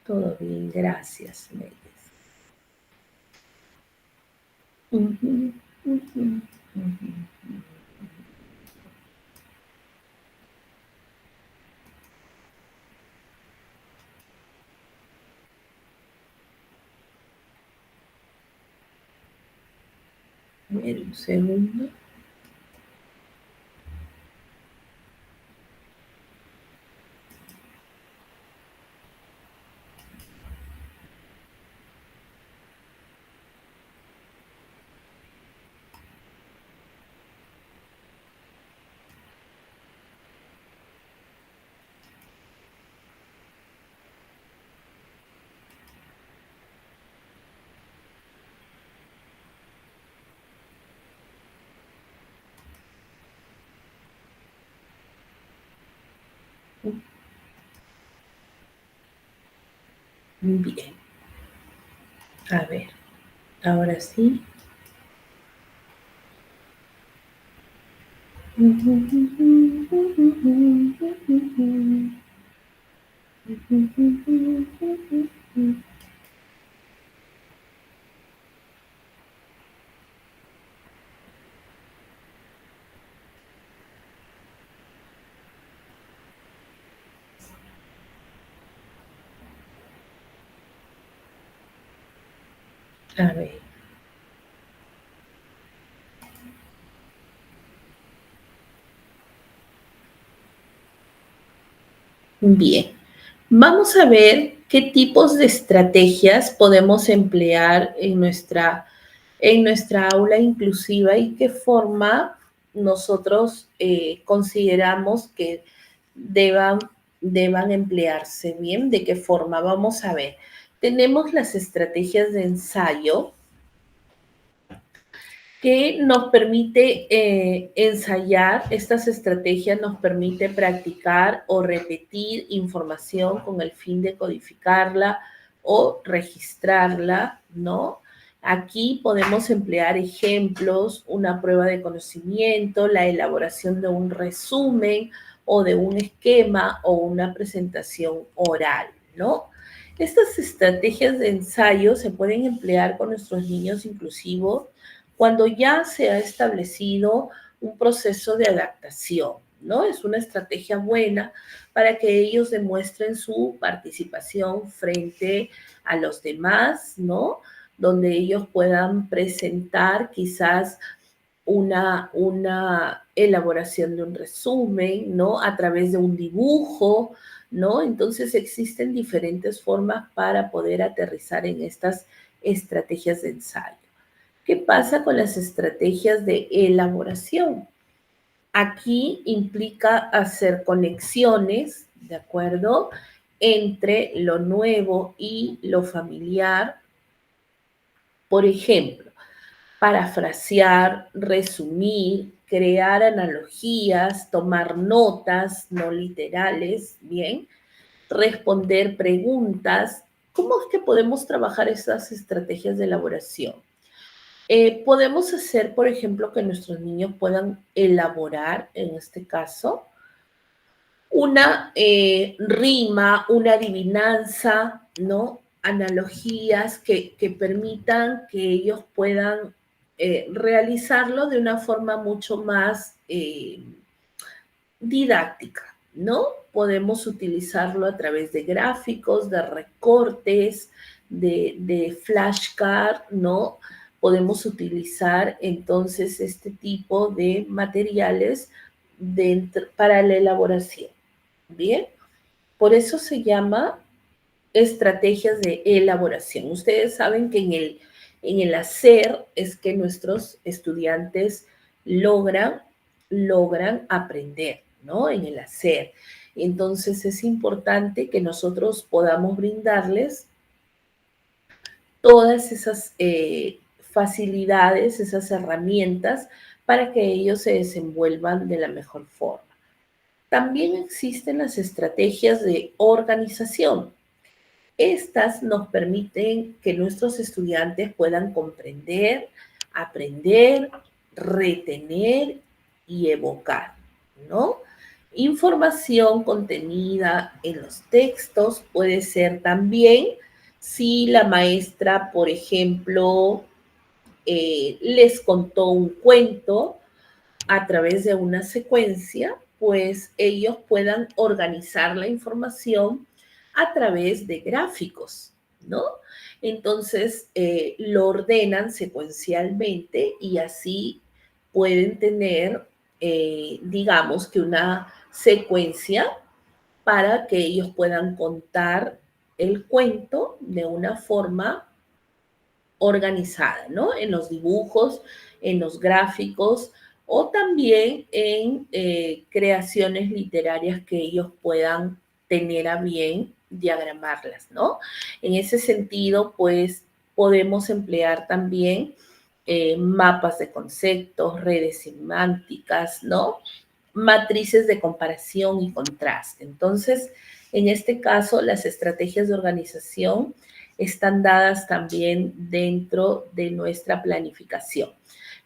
Todo bien, gracias, Melis. Ujú, ujú, ujú. A ver, un segundo. Bien, a ver, ahora sí. A ver, bien. Vamos a ver qué tipos de estrategias podemos emplear en nuestra aula inclusiva y qué forma nosotros consideramos que deban, deban emplearse. Bien, ¿de qué forma? Vamos a ver. Tenemos las estrategias de ensayo que nos permite ensayar, estas estrategias nos permite practicar o repetir información con el fin de codificarla o registrarla, ¿no? Aquí podemos emplear ejemplos, una prueba de conocimiento, la elaboración de un resumen o de un esquema o una presentación oral, ¿no? Estas estrategias de ensayo se pueden emplear con nuestros niños inclusivos cuando ya se ha establecido un proceso de adaptación, ¿no? Es una estrategia buena para que ellos demuestren su participación frente a los demás, ¿no? Donde ellos puedan presentar quizás una elaboración de un resumen, ¿no? A través de un dibujo, ¿no? Entonces existen diferentes formas para poder aterrizar en estas estrategias de ensayo. ¿Qué pasa con las estrategias de elaboración? Aquí implica hacer conexiones, ¿de acuerdo? Entre lo nuevo y lo familiar. Por ejemplo, parafrasear, resumir, crear analogías, tomar notas no literales, ¿bien? Responder preguntas. ¿Cómo es que podemos trabajar esas estrategias de elaboración? Podemos hacer, por ejemplo, que nuestros niños puedan elaborar, en este caso, una rima, una adivinanza, ¿no? Analogías que permitan que ellos puedan realizarlo de una forma mucho más didáctica, ¿no? Podemos utilizarlo a través de gráficos, de recortes, de flashcard, ¿no? podemos utilizar entonces este tipo de materiales para la elaboración. Bien, por eso se llama estrategias de elaboración. Ustedes saben que en el hacer es que nuestros estudiantes logran, logran aprender, ¿no? En el hacer. Entonces es importante que nosotros podamos brindarles todas esas facilidades, esas herramientas para que ellos se desenvuelvan de la mejor forma. También existen las estrategias de organización. Estas nos permiten que nuestros estudiantes puedan comprender, aprender, retener y evocar, ¿no? Información contenida en los textos puede ser también si la maestra, por ejemplo, les contó un cuento a través de una secuencia, pues ellos puedan organizar la información a través de gráficos, ¿no? Entonces, lo ordenan secuencialmente y así pueden tener, digamos que una secuencia para que ellos puedan contar el cuento de una forma organizada, ¿no? En los dibujos, en los gráficos o también en creaciones literarias que ellos puedan tener a bien diagramarlas, ¿no? En ese sentido, pues podemos emplear también mapas de conceptos, redes semánticas, ¿no? Matrices de comparación y contraste. Entonces, en este caso, las estrategias de organización están dadas también dentro de nuestra planificación.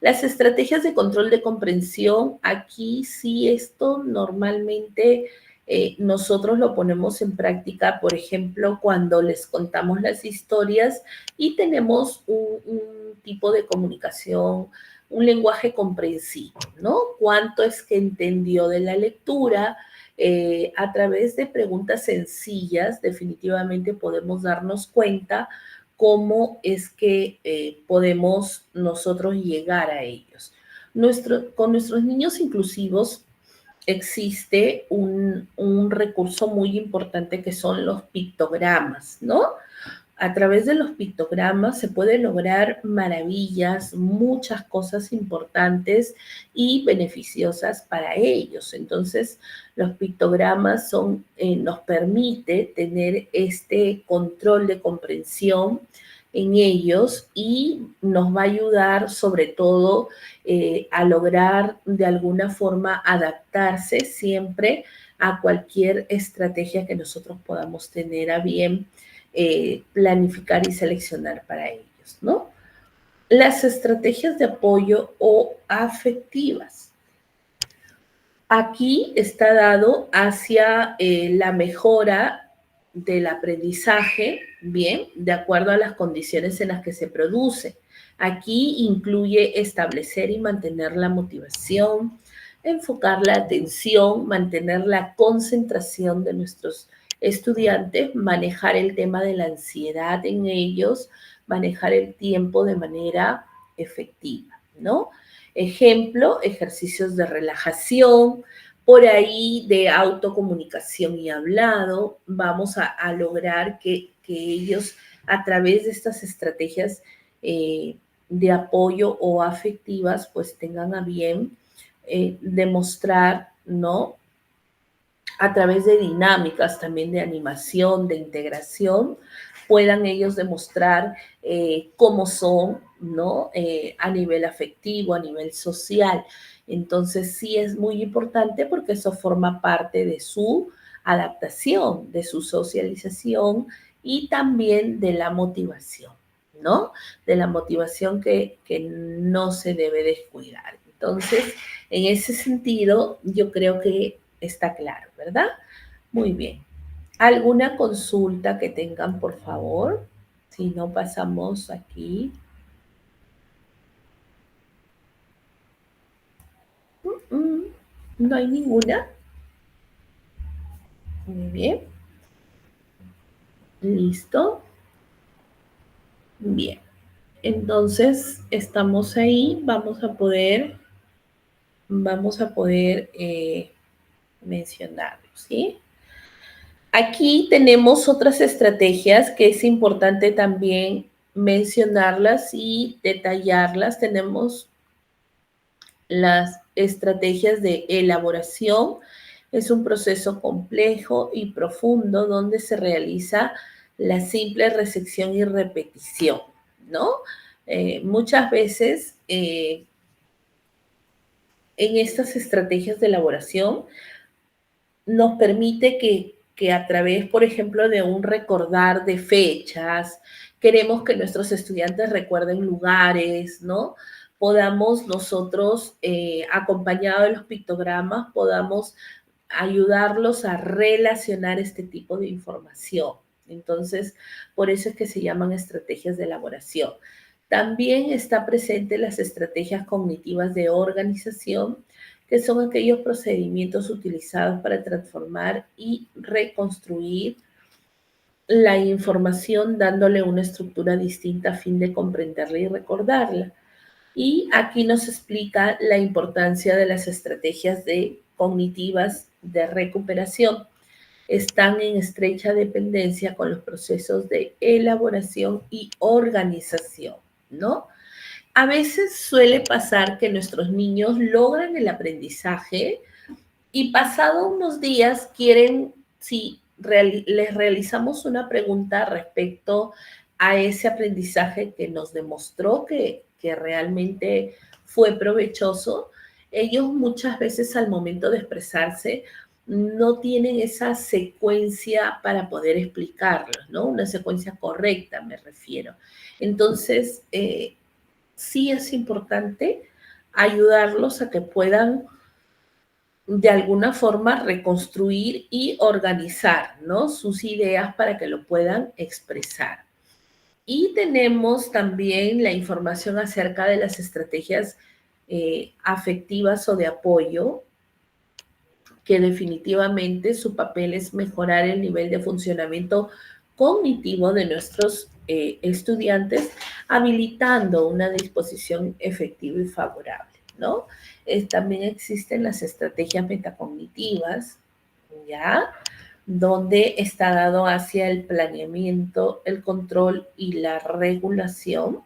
Las estrategias de control de comprensión, aquí sí esto normalmente nosotros lo ponemos en práctica, por ejemplo, cuando les contamos las historias y tenemos un tipo de comunicación, un lenguaje comprensivo, ¿no? ¿Cuánto es que entendió de la lectura? A través de preguntas sencillas, definitivamente podemos darnos cuenta cómo es que podemos nosotros llegar a ellos. Con nuestros niños inclusivos existe un recurso muy importante que son los pictogramas, ¿no? A través de los pictogramas se puede lograr maravillas, muchas cosas importantes y beneficiosas para ellos. Entonces, los pictogramas nos permite tener este control de comprensión en ellos y nos va a ayudar sobre todo a lograr de alguna forma adaptarse siempre a cualquier estrategia que nosotros podamos tener a bien planificar y seleccionar para ellos, ¿no? Las estrategias de apoyo o afectivas. Aquí está dado hacia la mejora del aprendizaje, bien, de acuerdo a las condiciones en las que se produce. Aquí incluye establecer y mantener la motivación, enfocar la atención, mantener la concentración de nuestros estudiantes, manejar el tema de la ansiedad en ellos, manejar el tiempo de manera efectiva, ¿no? Ejemplo, ejercicios de relajación, por ahí de autocomunicación y hablado. Vamos a lograr que ellos a través de estas estrategias de apoyo o afectivas, pues tengan a bien demostrar, ¿no? A través de dinámicas también de animación, de integración, puedan ellos demostrar cómo son, ¿no? A nivel afectivo, a nivel social. Entonces sí es muy importante porque eso forma parte de su adaptación, de su socialización y también de la motivación, ¿no? De la motivación que no se debe descuidar. Entonces, en ese sentido, yo creo que está claro, ¿verdad? Muy bien. ¿Alguna consulta que tengan, por favor? Si no, pasamos aquí. No hay ninguna. Muy bien. Listo. Bien. Entonces, estamos ahí, vamos a poder mencionarlo, ¿sí? Aquí tenemos otras estrategias que es importante también mencionarlas y detallarlas. Tenemos las estrategias de elaboración. Es un proceso complejo y profundo donde se realiza la simple recepción y repetición, ¿no? Muchas veces en estas estrategias de elaboración nos permite que a través, por ejemplo, de un recordar de fechas, queremos que nuestros estudiantes recuerden lugares, ¿no? Podamos nosotros, acompañado de los pictogramas, podamos ayudarlos a relacionar este tipo de información. Entonces, por eso es que se llaman estrategias de elaboración. También está presente las estrategias cognitivas de organización, que son aquellos procedimientos utilizados para transformar y reconstruir la información dándole una estructura distinta a fin de comprenderla y recordarla. Y aquí nos explica la importancia de las estrategias cognitivas de recuperación. Están en estrecha dependencia con los procesos de elaboración y organización, ¿no? A veces suele pasar que nuestros niños logran el aprendizaje y pasado unos días quieren, si les realizamos una pregunta respecto a ese aprendizaje que nos demostró que realmente fue provechoso, ellos muchas veces al momento de expresarse no tienen esa secuencia para poder explicarlo, ¿no? Una secuencia correcta, me refiero. Entonces, sí es importante ayudarlos a que puedan de alguna forma reconstruir y organizar, ¿no? Sus ideas para que lo puedan expresar. Y tenemos también la información acerca de las estrategias afectivas o de apoyo, que definitivamente su papel es mejorar el nivel de funcionamiento cognitivo de nuestros estudiantes, habilitando una disposición efectiva y favorable, ¿no? También existen las estrategias metacognitivas, ¿ya? Donde está dado hacia el planeamiento, el control y la regulación.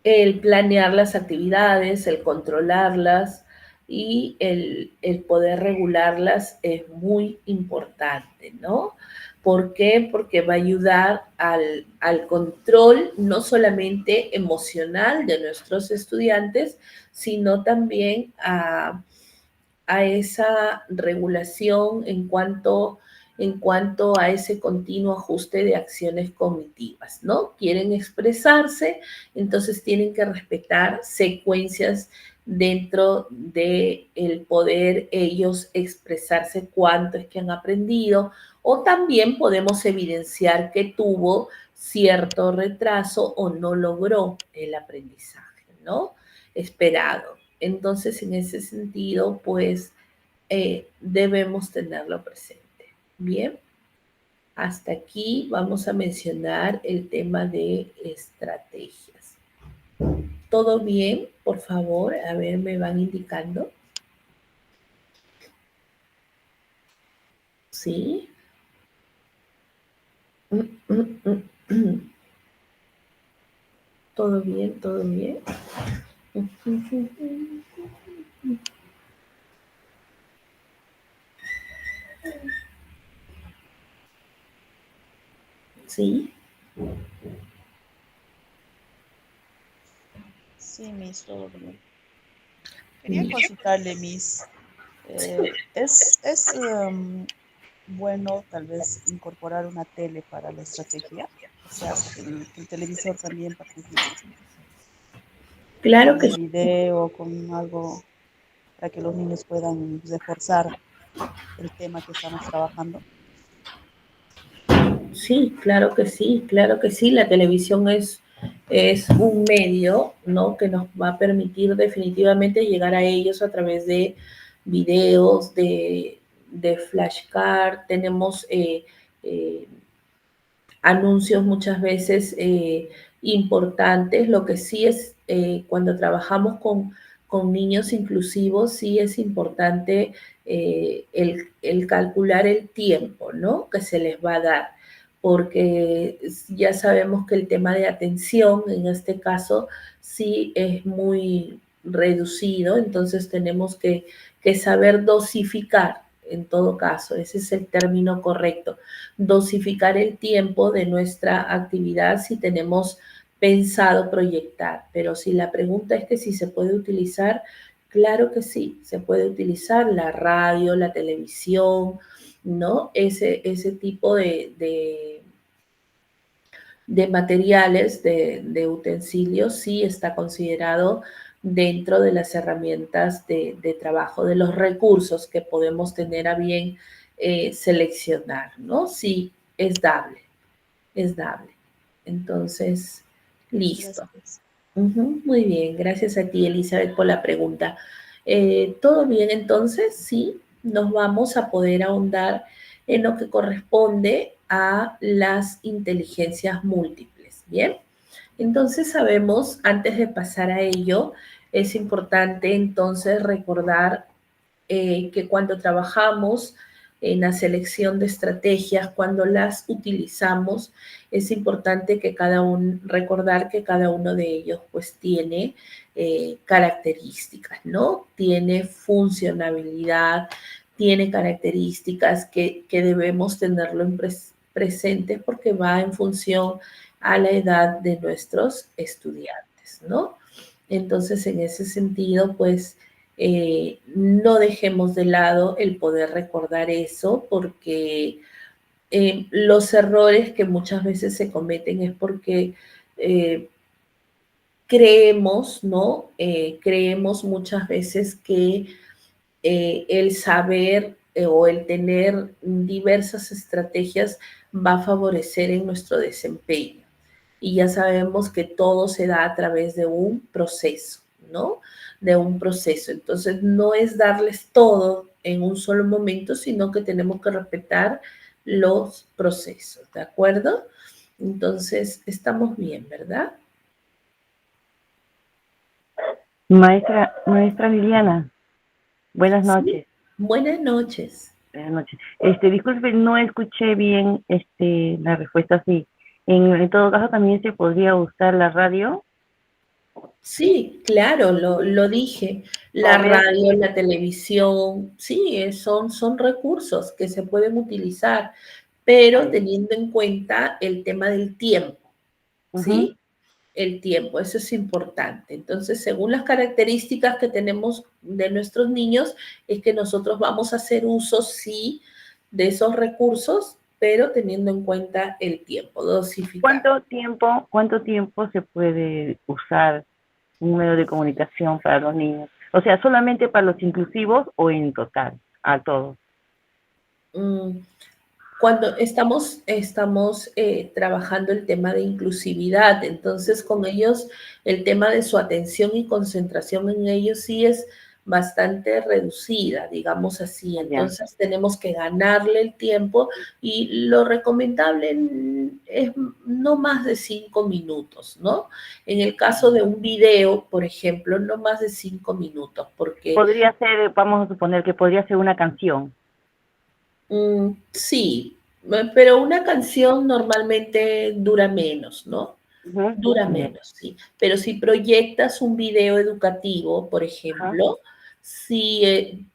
El planear las actividades, el controlarlas y el poder regularlas es muy importante, ¿no? ¿Por qué? Porque va a ayudar al control no solamente emocional de nuestros estudiantes, sino también a esa regulación en cuanto a ese continuo ajuste de acciones cognitivas, ¿no? Quieren expresarse, entonces tienen que respetar secuencias dentro de el poder ellos expresarse cuánto es que han aprendido, o también podemos evidenciar que tuvo cierto retraso o no logró el aprendizaje, ¿no? Esperado. Entonces, en ese sentido, pues debemos tenerlo presente. Bien, hasta aquí vamos a mencionar el tema de estrategias. ¿Todo bien? Por favor, a ver, me van indicando. ¿Sí? ¿Todo bien? ¿Todo bien? ¿Sí?
Sí, Miss, todo bien. Quería consultarle, Miss, ¿es bueno tal vez incorporar una tele para la estrategia? O sea, que el televisor también participe
Claro
con
que
un
sí.
video, con algo para que los niños puedan reforzar el tema que estamos trabajando.
Sí, claro que sí, claro que sí. La televisión es un medio, ¿no? Que nos va a permitir definitivamente llegar a ellos a través de videos, de flashcard. Tenemos anuncios muchas veces importantes. Lo que sí es, cuando trabajamos con niños inclusivos, sí es importante el calcular el tiempo, ¿no? Que se les va a dar, porque ya sabemos que el tema de atención, en este caso, sí es muy reducido, entonces tenemos que saber dosificar, en todo caso, ese es el término correcto, dosificar el tiempo de nuestra actividad si tenemos pensado proyectar. Pero si la pregunta es que si se puede utilizar, claro que sí, se puede utilizar la radio, la televisión, ¿no? Ese tipo de materiales, de utensilios, sí está considerado dentro de las herramientas de trabajo, de los recursos que podemos tener a bien seleccionar, ¿no? Sí, es dable. Entonces, listo.
Gracias.
Muy bien, gracias a ti, Elizabeth, por la pregunta. ¿Todo bien entonces? Sí, nos vamos a poder ahondar en lo que corresponde a las inteligencias múltiples. Bien, entonces sabemos, antes de pasar a ello, es importante entonces recordar que cuando trabajamos en la selección de estrategias, cuando las utilizamos, es importante que recordar que cada uno de ellos pues tiene características, ¿no? Tiene funcionalidad, tiene características que debemos tenerlo presente porque va en función a la edad de nuestros estudiantes, ¿no? Entonces, en ese sentido, pues, no dejemos de lado el poder recordar eso porque los errores que muchas veces se cometen es porque creemos, ¿no? Creemos muchas veces que el saber o el tener diversas estrategias va a favorecer en nuestro desempeño. Y ya sabemos que todo se da a través de un proceso, ¿no? De un proceso. Entonces, no es darles todo en un solo momento, sino que tenemos que respetar los procesos, ¿de acuerdo? Entonces, estamos bien, ¿verdad?
Maestra Liliana, buenas
Sí.
noches.
Buenas noches.
Buenas noches. Disculpe, no escuché bien la respuesta. Sí. En todo caso, también se podría usar la radio.
Sí, claro, lo dije. La
Comer.
radio, la televisión, sí, son recursos que se pueden utilizar, pero teniendo en cuenta el tema del tiempo,
Ujú.
¿sí? El tiempo, eso es importante. Entonces, según las características que tenemos de nuestros niños, es que nosotros vamos a hacer uso, sí, de esos recursos, pero teniendo en cuenta el tiempo, dosificar.
¿Cuánto tiempo se puede usar un medio de comunicación para los niños? O sea, ¿solamente para los inclusivos o en total, a todos?
Mm, Cuando estamos trabajando el tema de inclusividad, entonces con ellos el tema de su atención y concentración en ellos sí es bastante reducida, digamos así.
Ya.
Entonces tenemos que ganarle el tiempo y lo recomendable es no más de 5 minutos, ¿no? En el caso de un video, por ejemplo, no más de 5 minutos, porque
Podría ser, vamos a suponer que podría ser una canción.
sí, pero una canción normalmente dura menos, ¿no?
Ujú.
Dura
Ya.
menos, sí. Pero si proyectas un video educativo, por
Ajá.
ejemplo, sí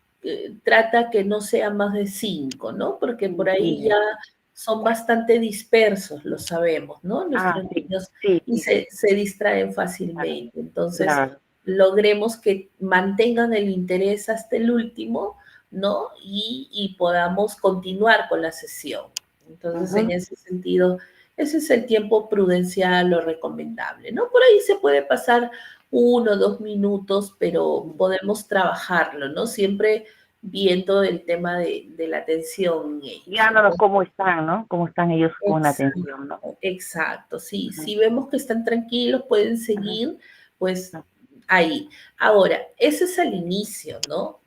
trata que no sea más de 5, ¿no? Porque por ahí ya
Ya.
son bastante dispersos, lo sabemos, ¿no?
Ah,
Nuestros
sí,
niños
sí,
y
sí, sí,
se distraen
claro,
fácilmente. Entonces,
claro.
logremos que mantengan el interés hasta el último, ¿no? Y podamos continuar con la sesión. Entonces, en
Ujú.
ese sentido, ese es el tiempo prudencial o recomendable, ¿no? Por ahí se puede pasar 1 o 2 minutos, pero podemos trabajarlo, ¿no? Siempre viendo el tema de la atención en ellos.
Guiándolos cómo están, ¿no? Cómo están ellos con la atención, ¿no?
Exacto, exacto, sí.
Ujú.
Si vemos que están tranquilos, pueden
Ujú.
seguir, pues
Ujú.
ahí. Ahora, ese es al inicio, ¿no?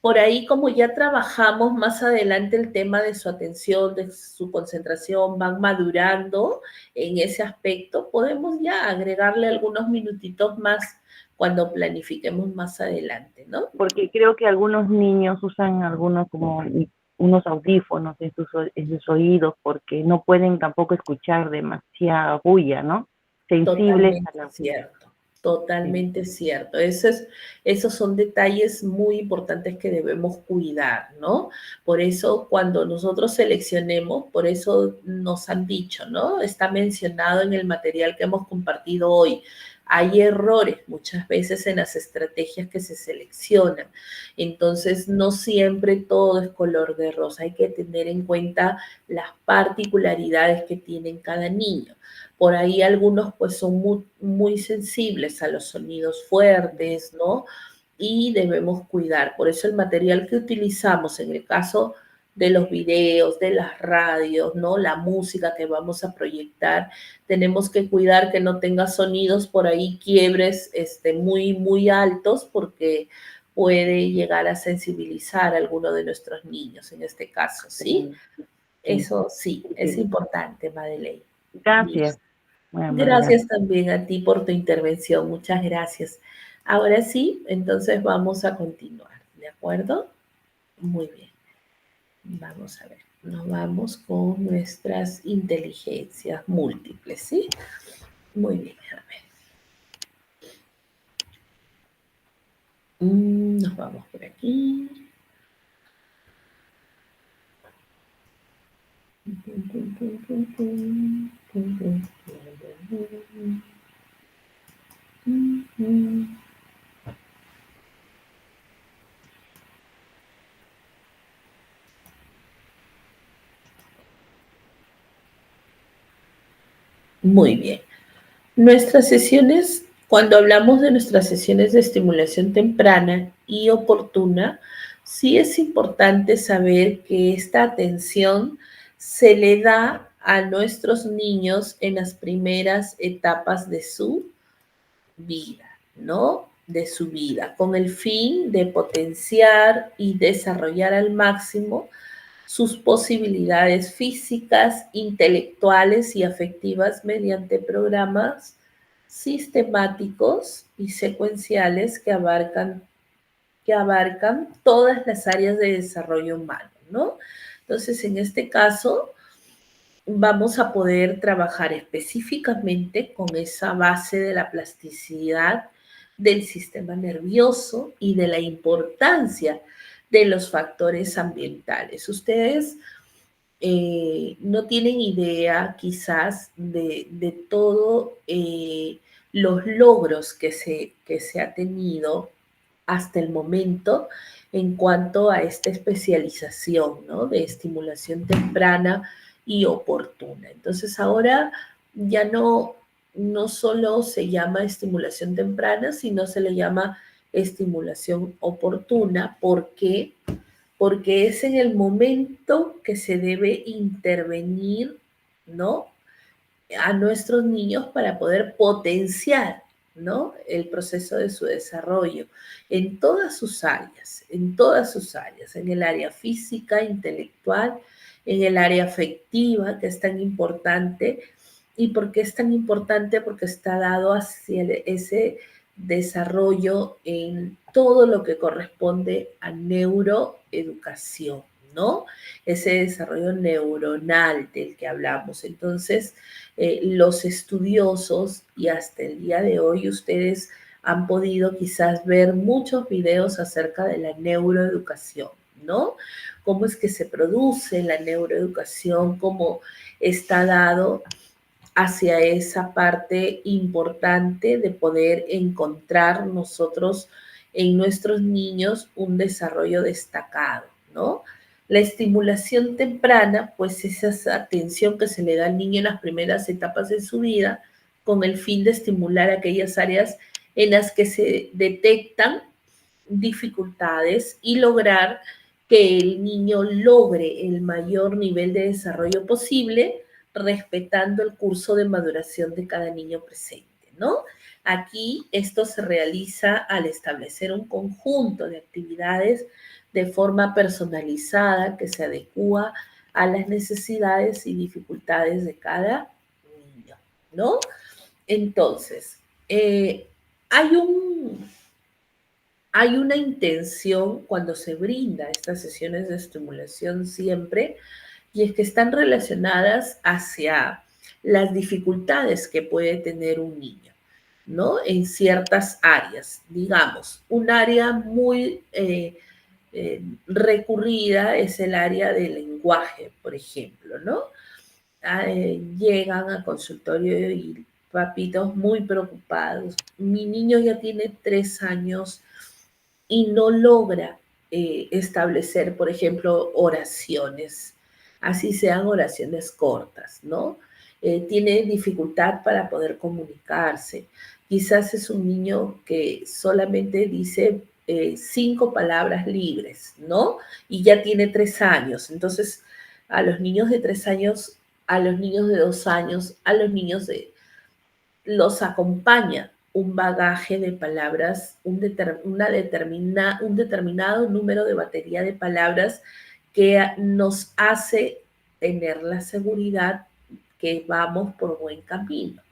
por ahí, como ya trabajamos más adelante el tema de su atención, de su concentración, van madurando en ese aspecto, podemos ya agregarle algunos minutitos más cuando planifiquemos más adelante, ¿no?
Porque creo que algunos niños usan algunos como unos audífonos en sus oídos porque no pueden tampoco escuchar demasiada bulla, ¿no? Sensibles a
Totalmente
la bulla.
cierto, totalmente cierto. Esos son detalles muy importantes que debemos cuidar, ¿no? Por eso cuando nosotros seleccionemos, por eso nos han dicho, ¿no? Está mencionado en el material que hemos compartido hoy. Hay errores muchas veces en las estrategias que se seleccionan. Entonces, no siempre todo es color de rosa. Hay que tener en cuenta las particularidades que tiene cada niño. Por ahí algunos pues son muy, muy sensibles a los sonidos fuertes, ¿no? Y debemos cuidar. Por eso el material que utilizamos en el caso de los videos, de las radios, ¿no? La música que vamos a proyectar, tenemos que cuidar que no tenga sonidos por ahí, quiebres muy, muy altos, porque puede llegar a sensibilizar a alguno de nuestros niños en este caso, ¿sí? Eso sí, es importante, Madeleine.
Gracias. Bueno,
Gracias también a ti por tu intervención, muchas gracias. Ahora sí, entonces vamos a continuar, ¿de acuerdo? Muy bien, vamos a ver, nos vamos con nuestras inteligencias múltiples, ¿sí? Muy bien, a ver. Nos vamos por aquí. Muy bien. Nuestras sesiones, cuando hablamos de nuestras sesiones de estimulación temprana y oportuna, sí es importante saber que esta atención se le da a nuestros niños en las primeras etapas de su vida, ¿no? De su vida, con el fin de potenciar y desarrollar al máximo sus posibilidades físicas, intelectuales y afectivas mediante programas sistemáticos y secuenciales que abarcan todas las áreas de desarrollo humano, ¿no? Entonces, en este caso, vamos a poder trabajar específicamente con esa base de la plasticidad del sistema nervioso y de la importancia de los factores ambientales. Ustedes no tienen idea quizás de todos los logros que se ha tenido hasta el momento en cuanto a esta especialización, ¿no? De estimulación temprana y oportuna. Entonces ahora ya no solo se llama estimulación temprana, sino se le llama estimulación oportuna. ¿Por qué? Porque es en el momento que se debe intervenir, ¿no? A nuestros niños para poder potenciar, ¿no? El proceso de su desarrollo en todas sus áreas, en el área física, intelectual, en el área afectiva, que es tan importante. ¿Y por qué es tan importante? Porque está dado hacia ese desarrollo en todo lo que corresponde a neuroeducación, ¿no? Ese desarrollo neuronal del que hablamos. Entonces, los estudiosos y hasta el día de hoy ustedes han podido quizás ver muchos videos acerca de la neuroeducación, ¿no? Cómo es que se produce la neuroeducación, cómo está dado hacia esa parte importante de poder encontrar nosotros en nuestros niños un desarrollo destacado, ¿no? La estimulación temprana, pues es esa atención que se le da al niño en las primeras etapas de su vida con el fin de estimular aquellas áreas en las que se detectan dificultades y lograr que el niño logre el mayor nivel de desarrollo posible, respetando el curso de maduración de cada niño presente, ¿no? Aquí esto se realiza al establecer un conjunto de actividades de forma personalizada que se adecúa a las necesidades y dificultades de cada niño, ¿no? Entonces, hay hay una intención cuando se brinda estas sesiones de estimulación siempre, y es que están relacionadas hacia las dificultades que puede tener un niño, ¿no? En ciertas áreas, digamos, un área muy recurrida es el área del lenguaje, por ejemplo, ¿no? Llegan al consultorio y papitos muy preocupados. Mi niño ya tiene 3 años y no logra establecer, por ejemplo, oraciones, así sean oraciones cortas, ¿no? Tiene dificultad para poder comunicarse. Quizás es un niño que solamente dice 5 palabras libres, ¿no? Y ya tiene 3 años. Entonces, a los niños de 3 años, a los niños de 2 años, a los niños de los acompaña un bagaje de palabras, un determinado número de batería de palabras que nos hace tener la seguridad que vamos por buen camino.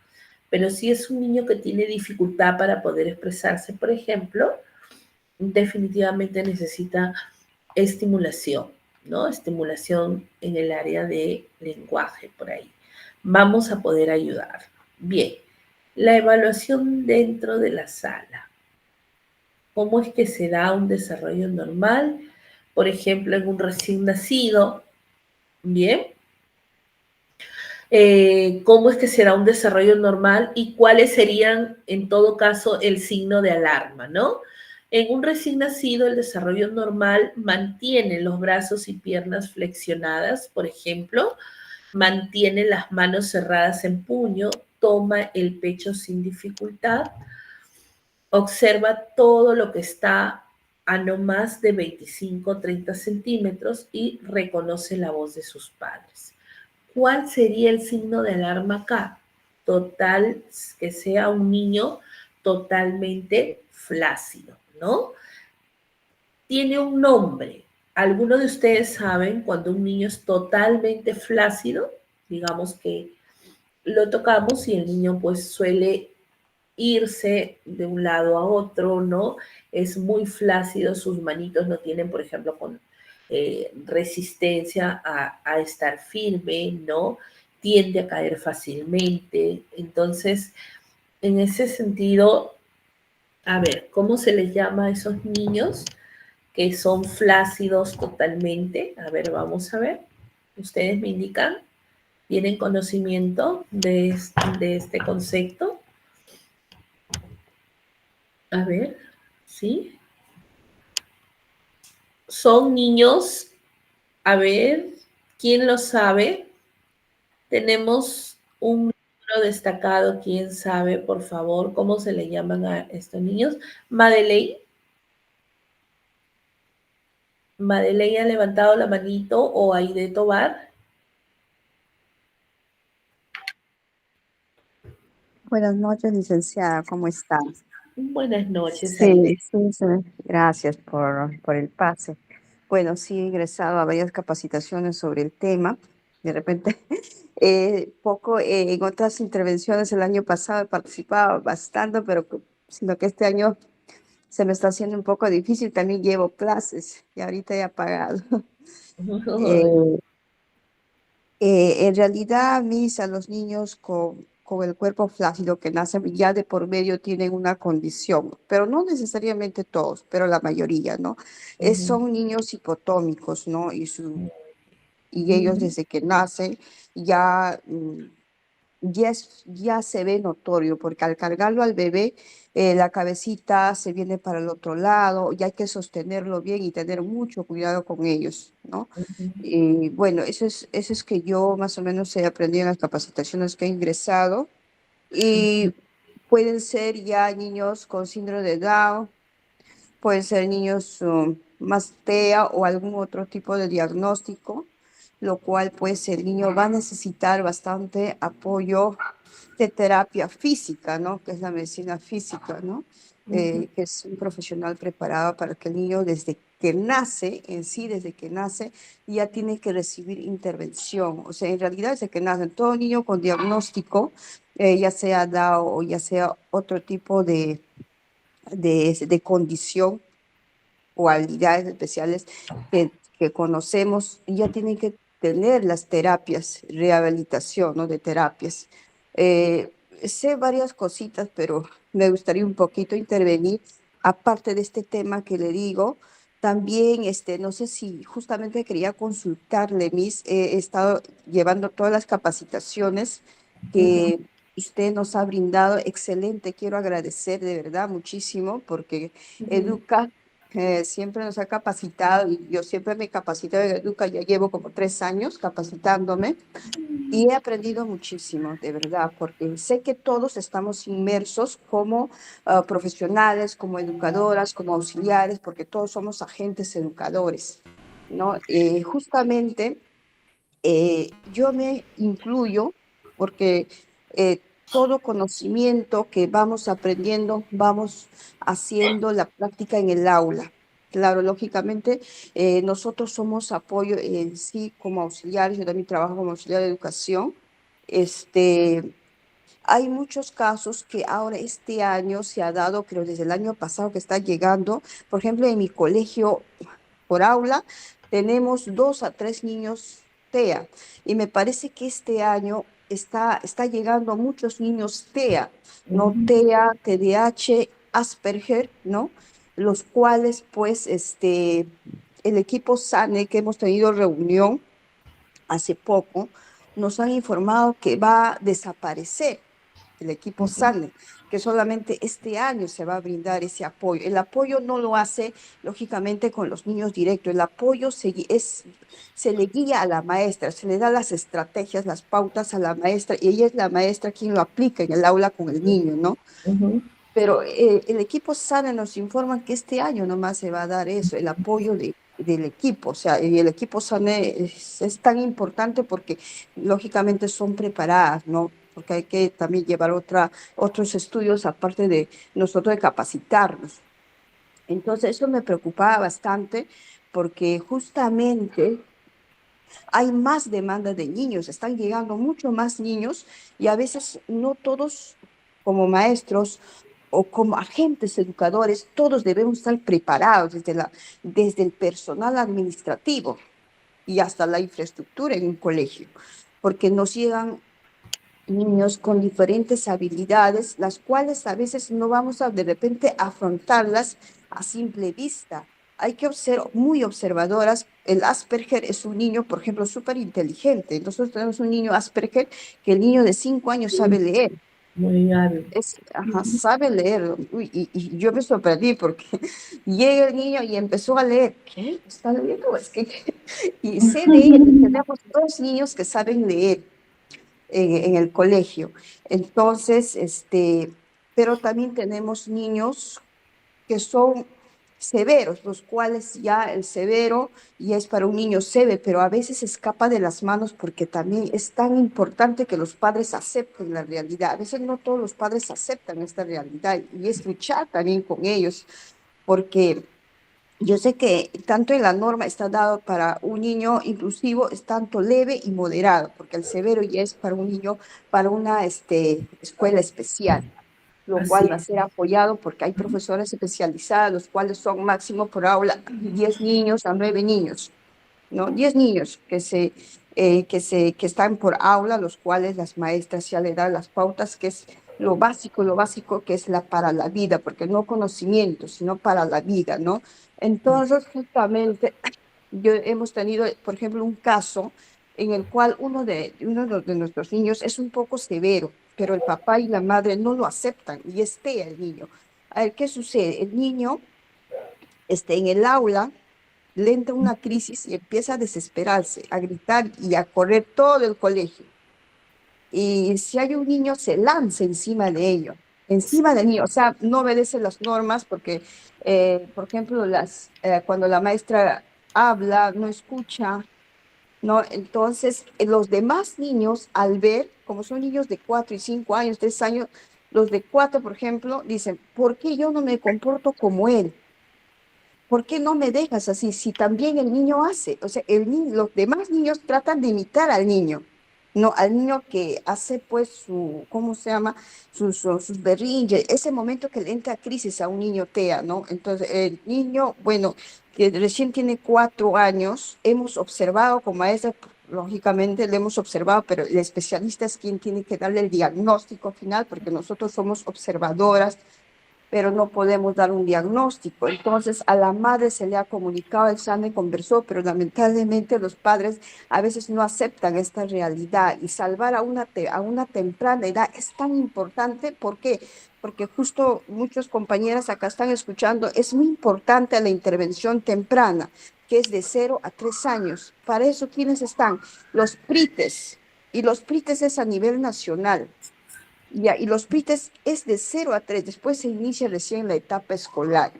Pero si es un niño que tiene dificultad para poder expresarse, por ejemplo, definitivamente necesita estimulación, ¿no? Estimulación en el área de lenguaje, por ahí. Vamos a poder ayudar. Bien, la evaluación dentro de la sala. ¿Cómo es que se da un desarrollo normal? Por ejemplo, en un recién nacido, ¿bien? ¿Cómo es que se da un desarrollo normal y cuáles serían, en todo caso, el signo de alarma, ¿no? En un recién nacido, el desarrollo normal mantiene los brazos y piernas flexionadas, por ejemplo, mantiene las manos cerradas en puño, toma el pecho sin dificultad, observa todo lo que está a no más de 25 o 30 centímetros y reconoce la voz de sus padres. ¿Cuál sería el signo de alarma acá? Total, que sea un niño totalmente flácido, ¿no? Tiene un nombre. ¿Alguno de ustedes saben cuando un niño es totalmente flácido? Digamos que lo tocamos y el niño pues suele irse de un lado a otro, ¿no? Es muy flácido, sus manitos no tienen, por ejemplo, con resistencia a estar firme, ¿no? Tiende a caer fácilmente. Entonces, en ese sentido, a ver, ¿cómo se les llama a esos niños que son flácidos totalmente? A ver, vamos a ver. Ustedes me indican, ¿tienen conocimiento de este concepto? A ver, ¿sí? Son niños, a ver, ¿quién lo sabe? Tenemos un número destacado, ¿quién sabe, por favor, cómo se le llaman a estos niños? Madeleine. Madeleine ha levantado la manito, o Aide Tobar.
Buenas noches, licenciada, ¿cómo está?
Buenas noches, Aide.
Sí, gracias por el pase. Bueno, sí he ingresado a varias capacitaciones sobre el tema. De repente, en otras intervenciones el año pasado he participado bastante, pero sino que este año se me está haciendo un poco difícil. También llevo clases y ahorita he apagado. Eh, en realidad, a los niños con el cuerpo flácido que nacen ya de por medio tienen una condición, pero no necesariamente todos, pero la mayoría, ¿no? Son niños hipotómicos, ¿no? Y ellos desde que nacen ya, ya se ve notorio, porque al cargarlo al bebé, la cabecita se viene para el otro lado, y hay que sostenerlo bien y tener mucho cuidado con ellos, ¿no? Y bueno, eso es que yo más o menos he aprendido en las capacitaciones que he ingresado. Y pueden ser ya niños con síndrome de Down, pueden ser niños más TEA o algún otro tipo de diagnóstico, lo cual pues el niño va a necesitar bastante apoyo de terapia física, ¿no? Que es la medicina física, ¿no? que es un profesional preparado para que el niño desde que nace, en sí, desde que nace, ya tiene que recibir intervención. O sea, en realidad desde que nace, todo niño con diagnóstico, ya sea DAO o ya sea otro tipo de condición o habilidades especiales que conocemos, ya tienen que tener las terapias, rehabilitación, ¿no? De terapias. Sé varias cositas, pero me gustaría un poquito intervenir, aparte de este tema que le digo. También, no sé si justamente quería consultarle, Miss, he estado llevando todas las capacitaciones que usted nos ha brindado. Excelente, quiero agradecer de verdad muchísimo porque educa siempre nos ha capacitado y yo siempre me capacito en Educa, ya llevo como 3 años capacitándome y he aprendido muchísimo, de verdad, porque sé que todos estamos inmersos como profesionales, como educadoras, como auxiliares, porque todos somos agentes educadores, ¿no? Justamente yo me incluyo porque todo conocimiento que vamos aprendiendo, vamos haciendo la práctica en el aula. Claro, lógicamente, nosotros somos apoyo en sí como auxiliares, yo también trabajo como auxiliar de educación. Hay muchos casos que ahora este año se ha dado, creo desde el año pasado que está llegando, por ejemplo, en mi colegio por aula tenemos 2 a 3 niños TEA y me parece que este año está llegando muchos niños TEA, ¿no? TEA, TDAH, Asperger, ¿no? Los cuales pues el equipo SANE que hemos tenido reunión hace poco, nos han informado que va a desaparecer el equipo SANE, que solamente este año se va a brindar ese apoyo. El apoyo no lo hace, lógicamente, con los niños directos. El apoyo se le guía a la maestra, se le da las estrategias, las pautas a la maestra, y ella es la maestra quien lo aplica en el aula con el niño, ¿no? Pero el equipo SANE nos informa que este año nomás se va a dar eso, el apoyo del equipo. O sea, y el equipo SANE es tan importante porque lógicamente son preparadas, ¿no? Porque hay que también llevar otros estudios aparte de nosotros de capacitarnos. Entonces eso me preocupaba bastante porque justamente hay más demanda de niños, están llegando mucho más niños y a veces no todos como maestros o como agentes educadores, todos debemos estar preparados desde el personal administrativo y hasta la infraestructura en un colegio, porque nos llegan niños con diferentes habilidades, las cuales a veces no vamos a de repente afrontarlas a simple vista. Hay que ser muy observadoras. El Asperger es un niño, por ejemplo, súper inteligente. Nosotros tenemos un niño Asperger que el niño de 5 años sabe leer.
Muy hábil.
Sabe leer. Uy, y yo me sorprendí porque llega el niño y empezó a leer. ¿Qué? ¿Está leyendo? Y sé leer. Tenemos 2 niños que saben leer en el colegio. Entonces, pero también tenemos niños que son severos, los cuales ya el severo ya es para un niño severo, pero a veces escapa de las manos porque también es tan importante que los padres acepten la realidad. A veces no todos los padres aceptan esta realidad y es luchar también con ellos, porque yo sé que tanto en la norma está dado para un niño inclusivo, es tanto leve y moderado, porque el severo ya es para un niño, para una escuela especial, lo
Así
cual va a
es.
ser apoyado porque hay profesores especializados, los cuales son máximo por aula 10 niños a 9 niños, ¿no? 10 niños que están por aula, los cuales las maestras ya le dan las pautas, que es lo básico que es para la vida, porque no conocimiento, sino para la vida, ¿no? Entonces, justamente, hemos tenido, por ejemplo, un caso en el cual uno de nuestros niños es un poco severo, pero el papá y la madre no lo aceptan y estea el niño. A ver, ¿qué sucede? El niño en el aula le entra una crisis y empieza a desesperarse, a gritar y a correr todo el colegio. Y si hay un niño, se lanza encima de ello, encima del niño. O sea, no obedece las normas porque, por ejemplo, cuando la maestra habla, no escucha, ¿no? Entonces, los demás niños, al ver, como son niños de 4 y 5 años, 3 años, Los de 4, por ejemplo, dicen, ¿por qué yo no me comporto como él? ¿Por qué no me dejas así? Si también el niño hace, o sea, los demás niños tratan de imitar al niño, no al niño que hace pues su, ¿cómo se llama? Sus berrinches, ese momento que le entra crisis a un niño TEA, ¿no? Entonces, el niño, bueno, que recién tiene 4 años, hemos observado como maestra, lógicamente le hemos observado, pero el especialista es quien tiene que darle el diagnóstico final, porque nosotros somos observadoras, pero no podemos dar un diagnóstico. Entonces, a la madre se le ha comunicado, el SANE conversó, pero lamentablemente los padres a veces no aceptan esta realidad, y salvar a una temprana edad es tan importante. ¿Por qué? Porque justo muchos compañeras acá están escuchando, es muy importante la intervención temprana, que es de 0 a 3 años. Para eso, ¿quiénes están? Los PRITES, y los PRITES es a nivel nacional. Ya, y los PRITES es de 0 a 3, después se inicia recién la etapa escolar,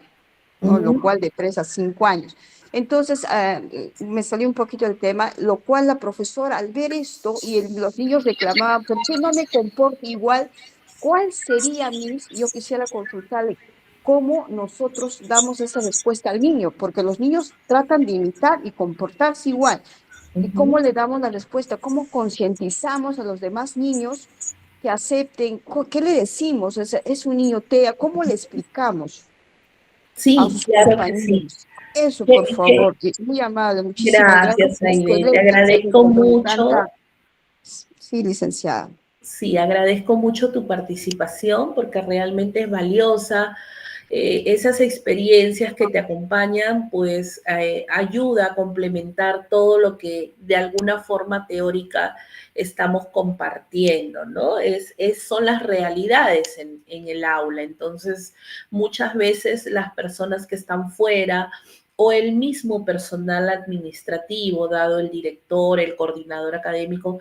¿no? Lo cual de 3 a 5 años. Entonces, me salió un poquito del tema, lo cual la profesora al ver esto y los niños reclamaban, ¿por qué no me comporto igual? ¿Cuál sería, Miss? Yo quisiera consultarle cómo nosotros damos esa respuesta al niño, porque los niños tratan de imitar y comportarse igual. ¿Y cómo le damos la respuesta? ¿Cómo concientizamos a los demás niños que acepten? ¿Qué le decimos? Es un niño TEA, ¿cómo le explicamos a
Sí,
sus
claro que sí.
compañeros? Eso,
Que-
por
que-
favor. Muy amable, muchísimas gracias.
Gracias, Aide. Te
Excelente,
agradezco
excelente, con
mucho.
tanta... Sí, licenciada.
Sí, agradezco mucho tu participación porque realmente es valiosa. Esas experiencias que te acompañan, pues ayuda a complementar todo lo que de alguna forma teórica estamos compartiendo, ¿no? Son las realidades en el aula. Entonces, muchas veces las personas que están fuera o el mismo personal administrativo, dado el director, el coordinador académico,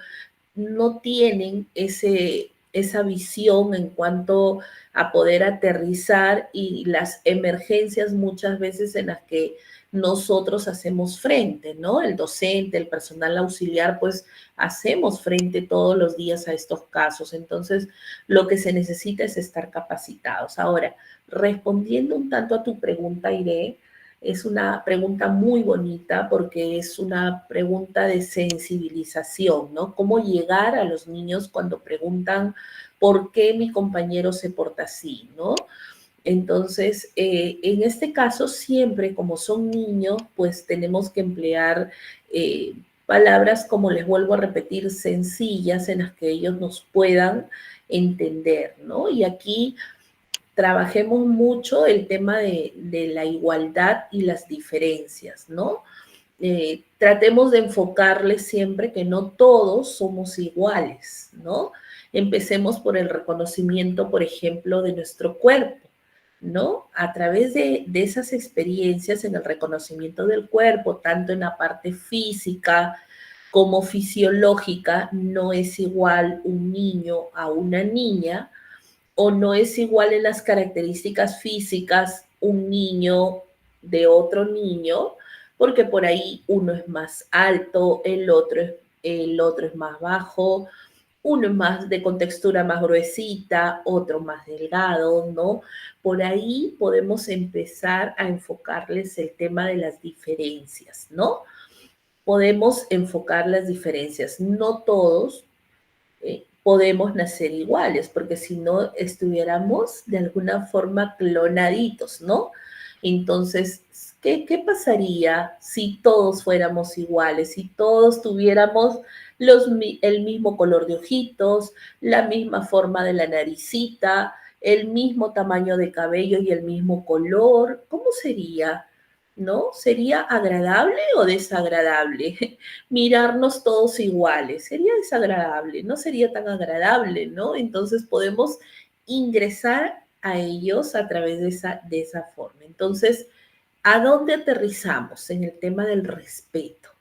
no tienen esa visión en cuanto a poder aterrizar y las emergencias muchas veces en las que nosotros hacemos frente, ¿no? El docente, el personal auxiliar, pues hacemos frente todos los días a estos casos. Entonces, lo que se necesita es estar capacitados. Ahora, respondiendo un tanto a tu pregunta, Irene, es una pregunta muy bonita porque es una pregunta de sensibilización, ¿no? ¿Cómo llegar a los niños cuando preguntan por qué mi compañero se porta así, ¿no? Entonces, en este caso, siempre como son niños, pues tenemos que emplear palabras, como les vuelvo a repetir, sencillas en las que ellos nos puedan entender, ¿no? Y aquí trabajemos mucho el tema de la igualdad y las diferencias, ¿no? Tratemos de enfocarles siempre que no todos somos iguales, ¿no? Empecemos por el reconocimiento, por ejemplo, de nuestro cuerpo, ¿no? A través de esas experiencias en el reconocimiento del cuerpo, tanto en la parte física como fisiológica, no es igual un niño a una niña, o no es igual en las características físicas un niño de otro niño, porque por ahí uno es más alto, el otro es más bajo, uno es más de contextura más gruesita, otro más delgado, ¿no? Por ahí podemos empezar a enfocarles el tema de las diferencias, ¿no? Podemos enfocar las diferencias. No todos podemos nacer iguales, porque si no estuviéramos de alguna forma clonaditos, ¿no? Entonces, ¿qué pasaría si todos fuéramos iguales, si todos tuviéramos el mismo color de ojitos, la misma forma de la naricita, el mismo tamaño de cabello y el mismo color? ¿Cómo sería? ¿No? ¿Sería agradable o desagradable? Mirarnos todos iguales. Sería desagradable, no sería tan agradable, ¿no? Entonces podemos ingresar a ellos a través de esa forma. Entonces, ¿a dónde aterrizamos? En el tema del respeto,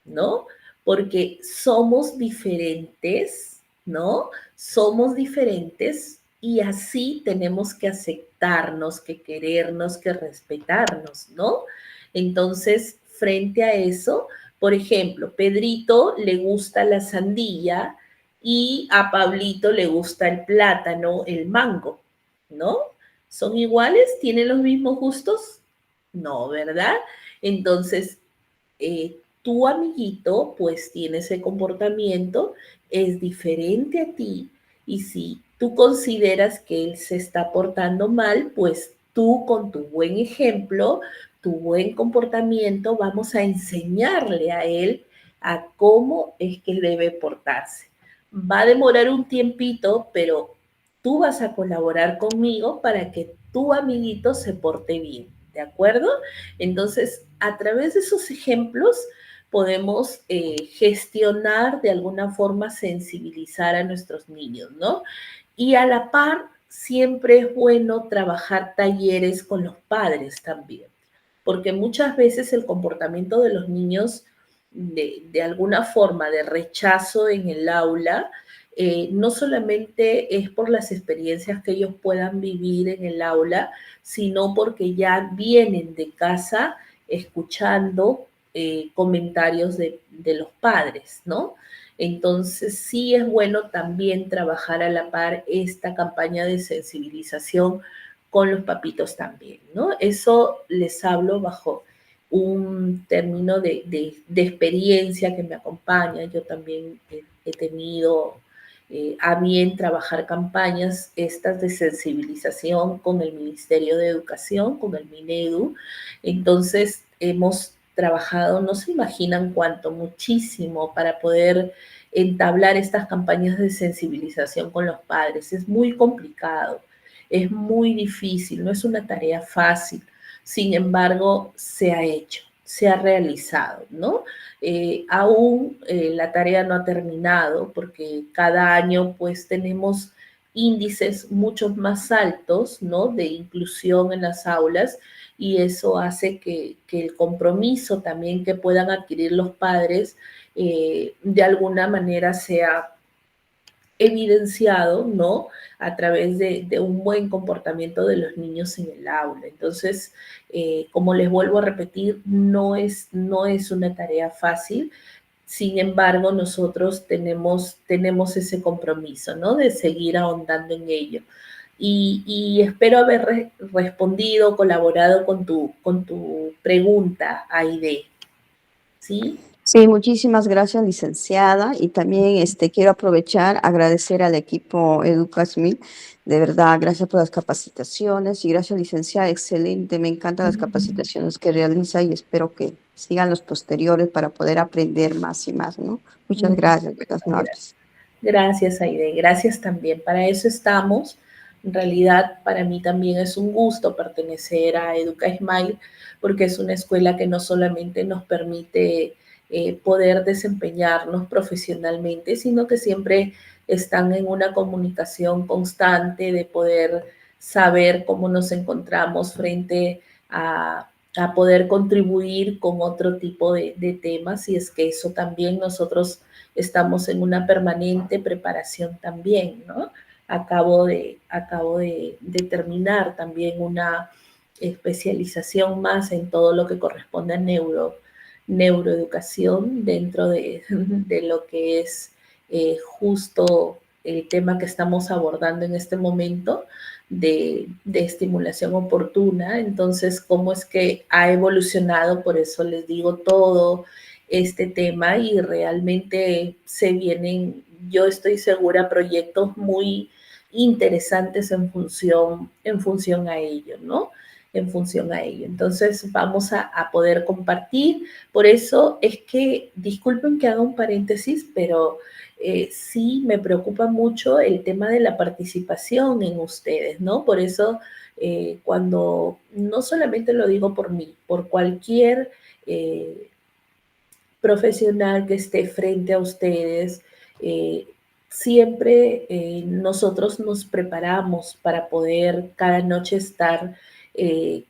¿no? Porque somos diferentes, ¿no? Somos diferentes y así tenemos que aceptarnos, que querernos, que respetarnos, ¿no? Entonces, frente a eso, por ejemplo, Pedrito le gusta la sandía y a Pablito le gusta el plátano, el mango, ¿no? ¿Son iguales? ¿Tienen los mismos gustos? No, ¿verdad? Entonces, tu amiguito pues tiene ese comportamiento, es diferente a ti y si tú consideras que él se está portando mal, pues tú con tu buen ejemplo, tu buen comportamiento, vamos a enseñarle a él a cómo es que debe portarse. Va a demorar un tiempito, pero tú vas a colaborar conmigo para que tu amiguito se porte bien, ¿de acuerdo? Entonces, a través de esos ejemplos podemos gestionar de alguna forma, sensibilizar a nuestros niños, ¿no? Y a la par, siempre es bueno trabajar talleres con los padres también, porque muchas veces el comportamiento de los niños de alguna forma de rechazo en el aula, no solamente es por las experiencias que ellos puedan vivir en el aula, sino porque ya vienen de casa escuchando comentarios de los padres, ¿no? Entonces sí es bueno también trabajar a la par esta campaña de sensibilización con los papitos también, ¿no? Eso les hablo bajo un término de experiencia que me acompaña. Yo también he tenido a bien trabajar campañas estas de sensibilización con el Ministerio de Educación, con el Minedu. Entonces hemos trabajado, no se imaginan cuánto, muchísimo para poder entablar estas campañas de sensibilización con los padres. Es muy complicado, es muy difícil, no es una tarea fácil. Sin embargo, se ha hecho, se ha realizado, ¿no? Aún la tarea no ha terminado porque cada año pues tenemos índices mucho más altos, ¿no? De inclusión en las aulas y eso hace que el compromiso también que puedan adquirir los padres de alguna manera sea evidenciado, ¿no? A través de un buen comportamiento de los niños en el aula. Entonces, como les vuelvo a repetir, no es una tarea fácil. Sin embargo, nosotros tenemos ese compromiso, ¿no? De seguir ahondando en ello. Y espero haber respondido, colaborado con tu pregunta, Aide. ¿Sí?
Sí, muchísimas gracias, licenciada. Y también quiero aprovechar, agradecer al equipo EducaSMIL. De verdad, gracias por las capacitaciones y gracias, licenciada. Excelente, me encantan las capacitaciones que realiza y espero que sigan los posteriores para poder aprender más y más, ¿no? Muchas gracias, buenas noches.
Gracias, Aide. Gracias también. Para eso estamos. En realidad, para mí también es un gusto pertenecer a Educa Smile, porque es una escuela que no solamente nos permite poder desempeñarnos profesionalmente, sino que siempre están en una comunicación constante de poder saber cómo nos encontramos frente a poder contribuir con otro tipo de temas, y es que eso también nosotros estamos en una permanente preparación también, ¿no? Acabo de terminar también una especialización más en todo lo que corresponde a neuroeducación dentro de lo que es justo el tema que estamos abordando en este momento de estimulación oportuna. Entonces, cómo es que ha evolucionado, por eso les digo todo este tema y realmente se vienen, yo estoy segura, proyectos muy interesantes en función a ello, ¿no? En función a ello. Entonces vamos a poder compartir. Por eso es que, disculpen que haga un paréntesis, pero sí me preocupa mucho el tema de la participación en ustedes, ¿no? Por eso cuando, no solamente lo digo por mí, por cualquier profesional que esté frente a ustedes, siempre nosotros nos preparamos para poder cada noche estar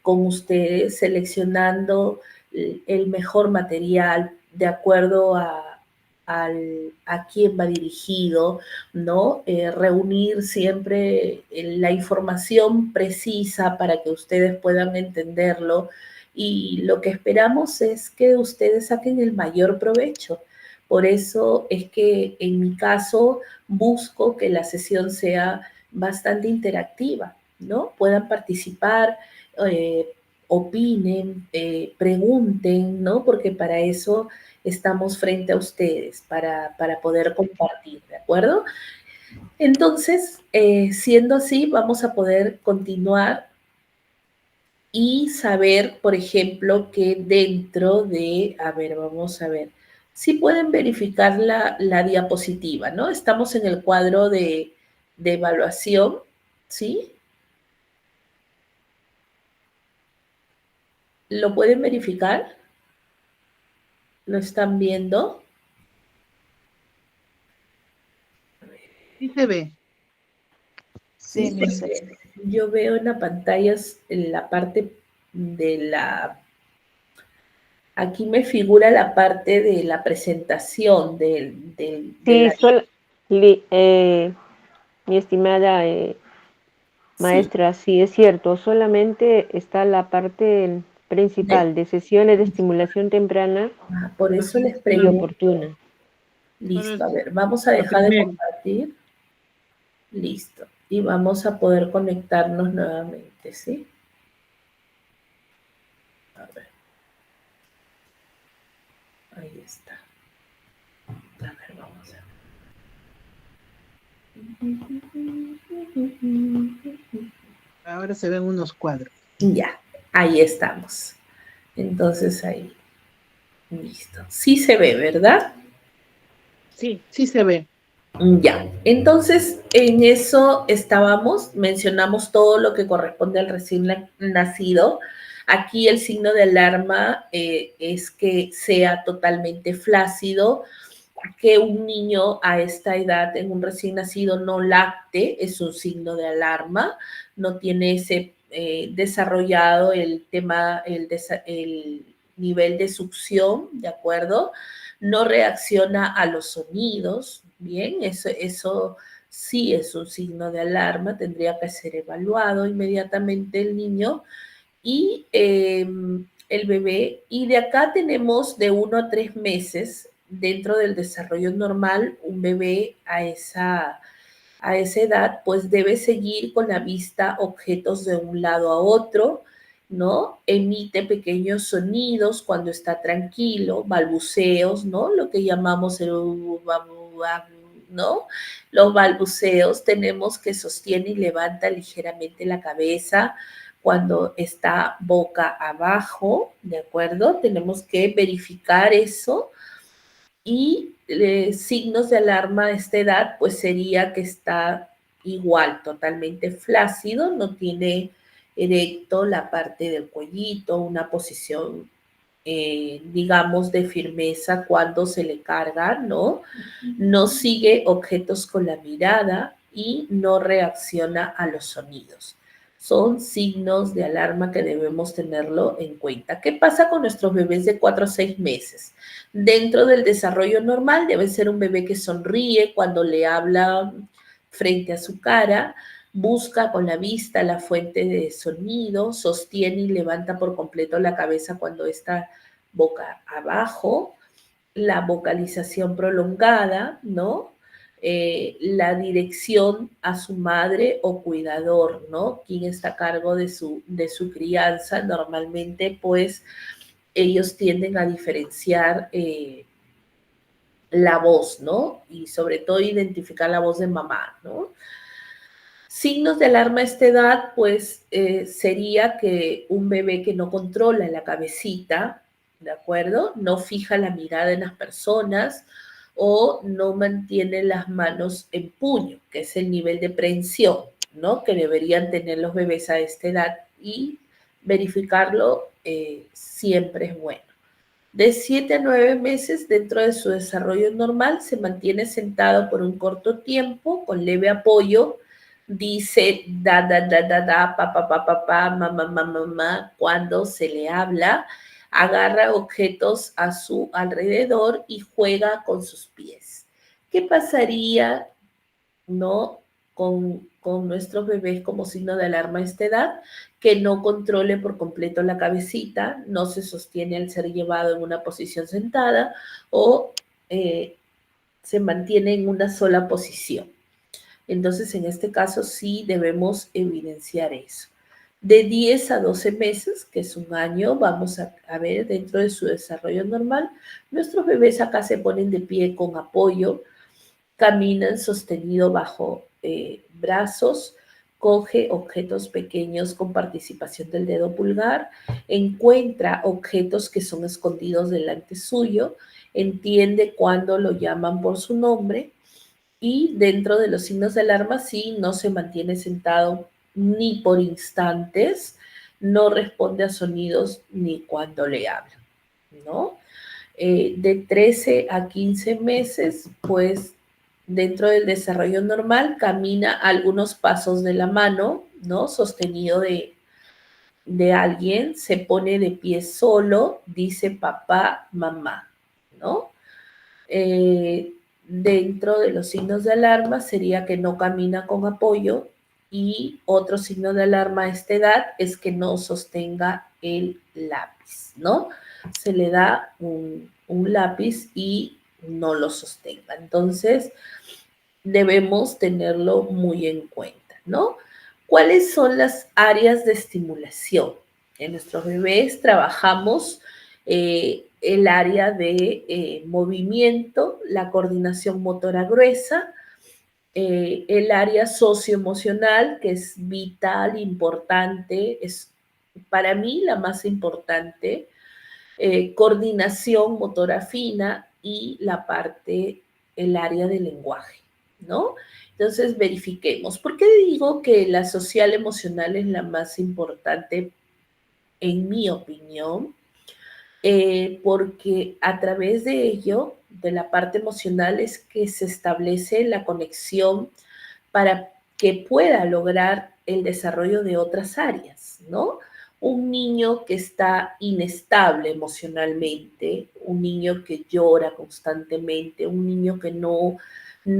con ustedes seleccionando el mejor material de acuerdo a quién va dirigido, ¿no? Reunir siempre la información precisa para que ustedes puedan entenderlo y lo que esperamos es que ustedes saquen el mayor provecho, Por eso es que en mi caso busco que la sesión sea bastante interactiva, ¿no? Puedan participar, eh, opinen, pregunten, ¿no? Porque para eso estamos frente a ustedes, para poder compartir, ¿de acuerdo? Entonces, siendo así, vamos a poder continuar y saber, por ejemplo, que dentro de, a ver, vamos a ver, si pueden verificar la diapositiva, ¿no? Estamos en el cuadro de evaluación, ¿sí? ¿Lo pueden verificar? ¿Lo están viendo?
Sí se ve.
Sí,
Sí,
Mirza.
porque yo veo en la pantalla, en la parte de la... Aquí me figura la parte de la presentación de
Sí,
la...
mi estimada
Sí,
maestra, sí es cierto, solamente está la parte principal de sesiones de estimulación temprana
por eso les
y
pregunto.
oportuna.
Listo, a ver, vamos a
Lo
dejar de
primero.
compartir. Listo. Y vamos a poder conectarnos nuevamente, ¿sí? A ver. Ahí está. A ver, vamos a ver.
Ahora se ven unos cuadros.
Ya, ahí estamos. Entonces ahí. Listo. Sí se ve, ¿verdad?
Sí, sí se ve.
Ya, entonces en eso estábamos, mencionamos todo lo que corresponde al recién nacido. Aquí el signo de alarma es que sea totalmente flácido, que un niño a esta edad, en un recién nacido, no lacte, es un signo de alarma, no tiene ese desarrollado el tema, el nivel de succión, ¿de acuerdo? No reacciona a los sonidos, bien, eso sí es un signo de alarma, tendría que ser evaluado inmediatamente el niño y el bebé. Y de acá tenemos de 1 a 3 meses dentro del desarrollo normal, un bebé a esa edad, pues debe seguir con la vista objetos de un lado a otro, ¿no? Emite pequeños sonidos cuando está tranquilo, balbuceos, ¿no? Lo que llamamos el ¿no? Los balbuceos tenemos que sostiene y levanta ligeramente la cabeza cuando está boca abajo, ¿de acuerdo? Tenemos que verificar eso y signos de alarma a esta edad, pues sería que está igual, totalmente flácido, no tiene erecto la parte del cuellito, una posición, digamos, de firmeza cuando se le carga, ¿no? No sigue objetos con la mirada y no reacciona a los sonidos. Son signos de alarma que debemos tenerlo en cuenta. ¿Qué pasa con nuestros bebés de 4 a 6 meses? Dentro del desarrollo normal debe ser un bebé que sonríe cuando le habla frente a su cara, busca con la vista la fuente de sonido, sostiene y levanta por completo la cabeza cuando está boca abajo, la vocalización prolongada, ¿no? La dirección a su madre o cuidador, ¿no? Quien está a cargo de su crianza. Normalmente, pues, ellos tienden a diferenciar la voz, ¿no? Y sobre todo identificar la voz de mamá, ¿no? Signos de alarma a esta edad, pues sería que un bebé que no controla la cabecita, ¿de acuerdo? No fija la mirada en las personas o no mantiene las manos en puño, que es el nivel de prehensión, ¿no? Que deberían tener los bebés a esta edad y verificarlo siempre es bueno. De 7 a 9 meses dentro de su desarrollo normal se mantiene sentado por un corto tiempo con leve apoyo, dice da, pa, mamá, mamá, mamá, cuando se le habla, agarra objetos a su alrededor y juega con sus pies. ¿Qué pasaría, no, con nuestros bebés como signo de alarma a esta edad? Que no controle por completo la cabecita, no se sostiene al ser llevado en una posición sentada o se mantiene en una sola posición. Entonces, en este caso sí debemos evidenciar eso. De 10 a 12 meses, que es un año, vamos a ver dentro de su desarrollo normal, nuestros bebés acá se ponen de pie con apoyo, caminan sostenido bajo brazos, coge objetos pequeños con participación del dedo pulgar, encuentra objetos que son escondidos delante suyo, entiende cuando lo llaman por su nombre, y dentro de los signos de alarma, sí, no se mantiene sentado ni por instantes, no responde a sonidos ni cuando le hablan, ¿no? De 13 a 15 meses, pues dentro del desarrollo normal, camina algunos pasos de la mano, ¿no? Sostenido de alguien, se pone de pie solo, dice papá, mamá, ¿no? Dentro de los signos de alarma sería que no camina con apoyo, y otro signo de alarma a esta edad es que no sostenga el lápiz, ¿no? Se le da un lápiz y no lo sostenga. Entonces, debemos tenerlo muy en cuenta, ¿no? ¿Cuáles son las áreas de estimulación? En nuestros bebés trabajamos el área de movimiento, la coordinación motora gruesa, el área socioemocional, que es vital, importante, es para mí la más importante, coordinación motora fina y la parte, el área del lenguaje, ¿no? Entonces verifiquemos. ¿Por qué digo que la social emocional es la más importante, en mi opinión? Porque a través de ello, de la parte emocional, es que se establece la conexión para que pueda lograr el desarrollo de otras áreas, ¿no? Un niño que está inestable emocionalmente, un niño que llora constantemente, un niño que no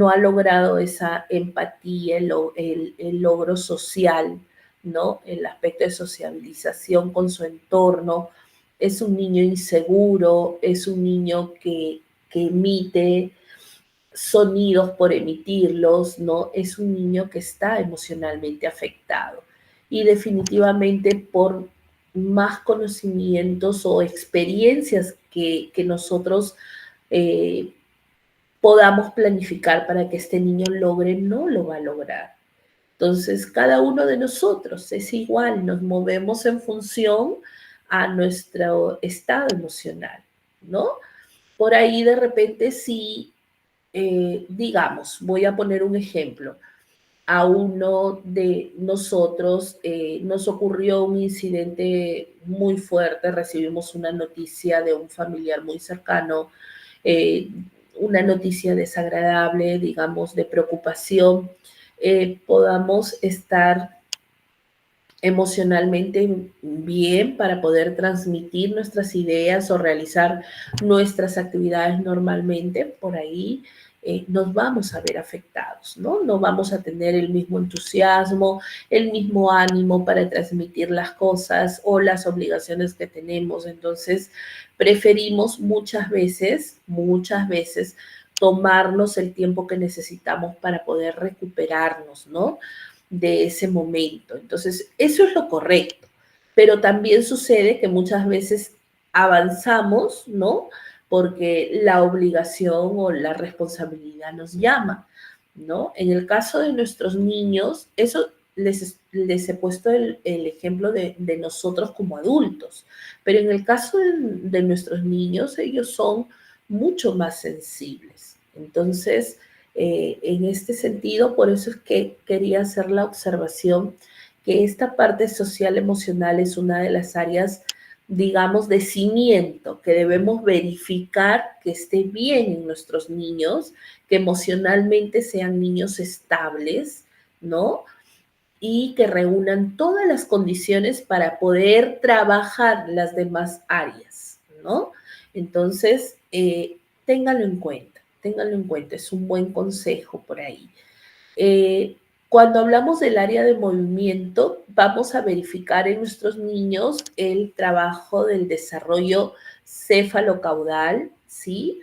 ha logrado esa empatía, el logro social, ¿no? El aspecto de sociabilización con su entorno, es un niño inseguro, es un niño que emite sonidos por emitirlos, ¿no? Es un niño que está emocionalmente afectado. Y definitivamente por más conocimientos o experiencias que nosotros eh, podamos planificar para que este niño logre, no lo va a lograr. Entonces, cada uno de nosotros es igual, nos movemos en función a nuestro estado emocional, ¿no? Por ahí de repente sí, digamos, voy a poner un ejemplo. A uno de nosotros nos ocurrió un incidente muy fuerte, recibimos una noticia de un familiar muy cercano, eh, una noticia desagradable, digamos, de preocupación, podamos estar emocionalmente bien para poder transmitir nuestras ideas o realizar nuestras actividades normalmente. Por ahí nos vamos a ver afectados, ¿no? No vamos a tener el mismo entusiasmo, el mismo ánimo para transmitir las cosas o las obligaciones que tenemos. Entonces, preferimos muchas veces, tomarnos el tiempo que necesitamos para poder recuperarnos, ¿no? De ese momento. Entonces, eso es lo correcto. Pero también sucede que muchas veces avanzamos, ¿no? Porque la obligación o la responsabilidad nos llama, ¿no? En el caso de nuestros niños, eso les he puesto el ejemplo de nosotros como adultos, pero en el caso de nuestros niños, ellos son mucho más sensibles. Entonces, en este sentido, por eso es que quería hacer la observación que esta parte social emocional es una de las áreas, digamos, de cimiento que debemos verificar que esté bien en nuestros niños, que emocionalmente sean niños estables, ¿no? Y que reúnan todas las condiciones para poder trabajar las demás áreas, ¿no? Entonces, ténganlo en cuenta, es un buen consejo por ahí. Eh, Cuando hablamos del área de movimiento, vamos a verificar en nuestros niños el trabajo del desarrollo céfalo-caudal, ¿sí?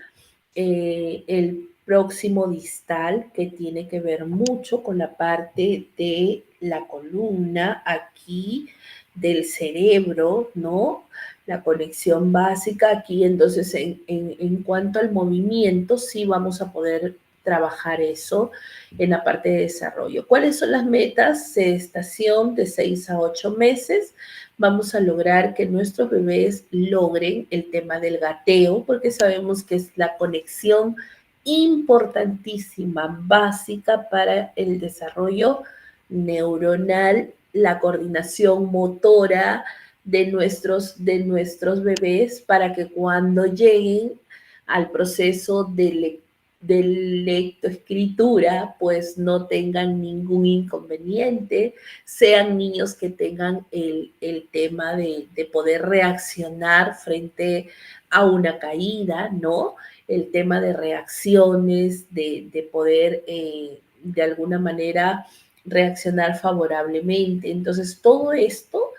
el próximo distal, que tiene que ver mucho con la parte de la columna aquí del cerebro, ¿no? La conexión básica aquí. Entonces, en cuanto al movimiento, sí vamos a poder trabajar eso en la parte de desarrollo. ¿Cuáles son las metas de gestación de 6 a 8 meses? Vamos a lograr que nuestros bebés logren el tema del gateo, porque sabemos que es la conexión importantísima, básica para el desarrollo neuronal, la coordinación motora de nuestros bebés, para que cuando lleguen al proceso de lectoescritura, pues no tengan ningún inconveniente, sean niños que tengan el tema de poder reaccionar frente a una caída, ¿no? El tema de reacciones, de poder de alguna manera reaccionar favorablemente. Entonces, todo esto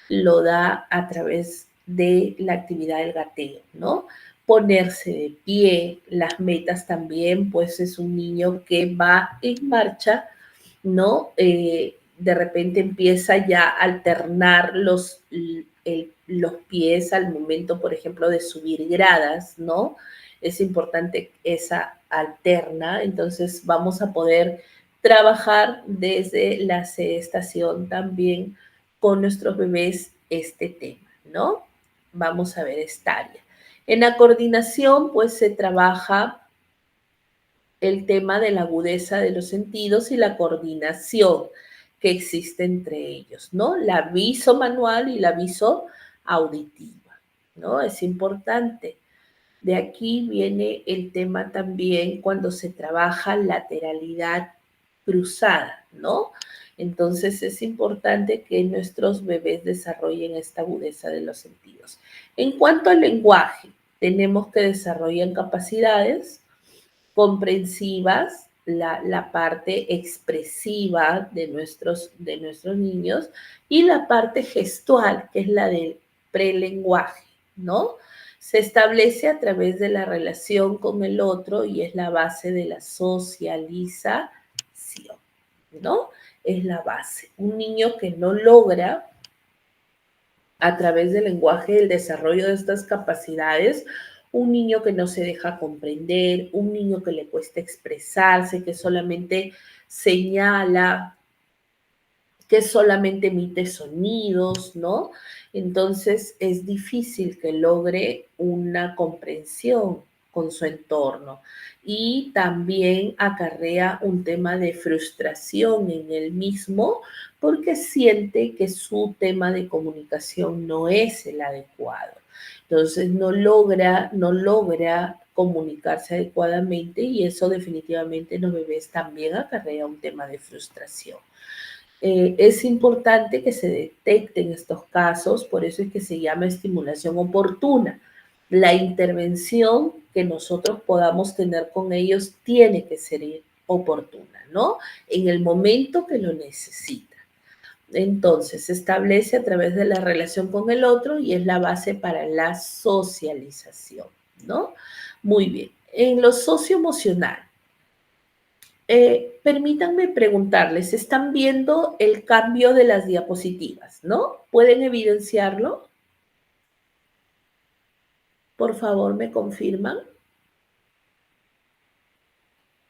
lo da a través de la actividad del gateo, ¿no? Ponerse de pie, las metas también, pues es un niño que va en marcha, ¿no? De repente empieza ya a alternar los pies al momento, por ejemplo, de subir gradas, ¿no? Es importante esa alterna, entonces vamos a poder trabajar desde la estación también con nuestros bebés este tema, ¿no? Vamos a ver esta área. En la coordinación, pues se trabaja el tema de la agudeza de los sentidos y la coordinación que existe entre ellos, ¿no? La visomanual y la visoauditiva, ¿no? Es importante. De aquí viene el tema también cuando se trabaja lateralidad cruzada, ¿no? Entonces es importante que nuestros bebés desarrollen esta agudeza de los sentidos. En cuanto al lenguaje, tenemos que desarrollar capacidades comprensivas, la parte expresiva de nuestros niños, y la parte gestual, que es la del prelenguaje, ¿no? Se establece a través de la relación con el otro y es la base de la socialización, ¿no? Es la base. Un niño que no logra a través del lenguaje el desarrollo de estas capacidades, un niño que no se deja comprender, un niño que le cuesta expresarse, que solamente señala, que solamente emite sonidos, ¿no? Entonces es difícil que logre una comprensión con su entorno, y también acarrea un tema de frustración en él mismo porque siente que su tema de comunicación no es el adecuado. Entonces no logra comunicarse adecuadamente, y eso definitivamente en los bebés también acarrea un tema de frustración. Es importante que se detecten estos casos, por eso es que se llama estimulación oportuna. La intervención que nosotros podamos tener con ellos tiene que ser oportuna, ¿no? En el momento que lo necesitan. Entonces, se establece a través de la relación con el otro y es la base para la socialización, ¿no? Muy bien. En lo socioemocional, permítanme preguntarles, ¿están viendo el cambio de las diapositivas, no? ¿Pueden evidenciarlo? Por favor, ¿me confirman?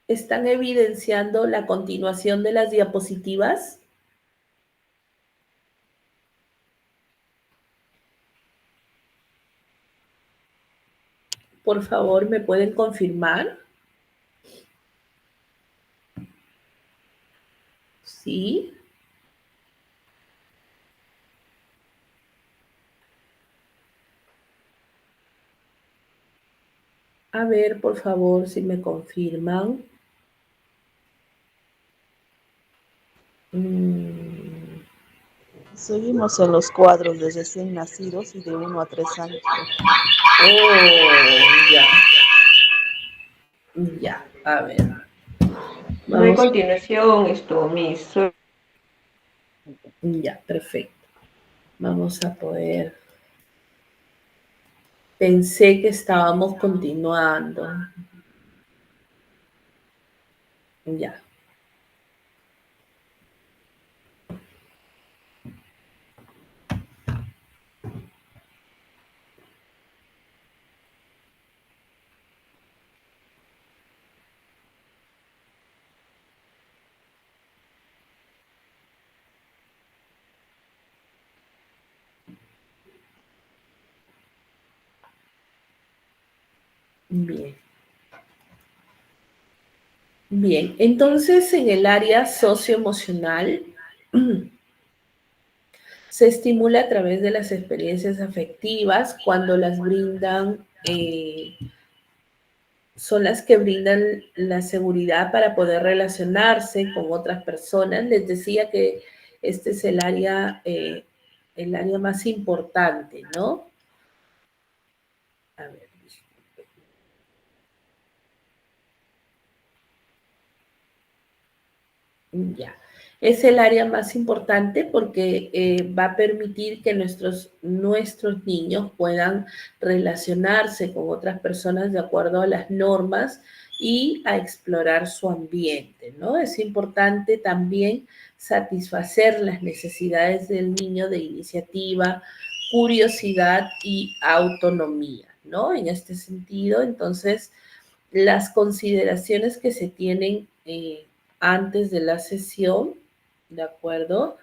¿Están evidenciando la continuación de las diapositivas? Por favor, ¿me pueden confirmar? Sí. A ver, por favor, si me confirman.
Seguimos en los cuadros de recién nacidos y de 1 a 3 años.
Oh, ya. Ya, a ver.
No hay
Vamos.
continuación esto, Miss.
Ya, perfecto. Vamos a poder. Pensé que estábamos continuando. Ya. Bien. Bien, entonces en el área socioemocional se estimula a través de las experiencias afectivas cuando las brindan, son las que brindan la seguridad para poder relacionarse con otras personas. Les decía que este es el área más importante, ¿no? A ver. Ya. Es el área más importante porque va a permitir que nuestros niños puedan relacionarse con otras personas de acuerdo a las normas y a explorar su ambiente, ¿no? Es importante también satisfacer las necesidades del niño de iniciativa, curiosidad y autonomía, ¿no? En este sentido, entonces, las consideraciones que se tienen antes de la sesión, ¿de acuerdo?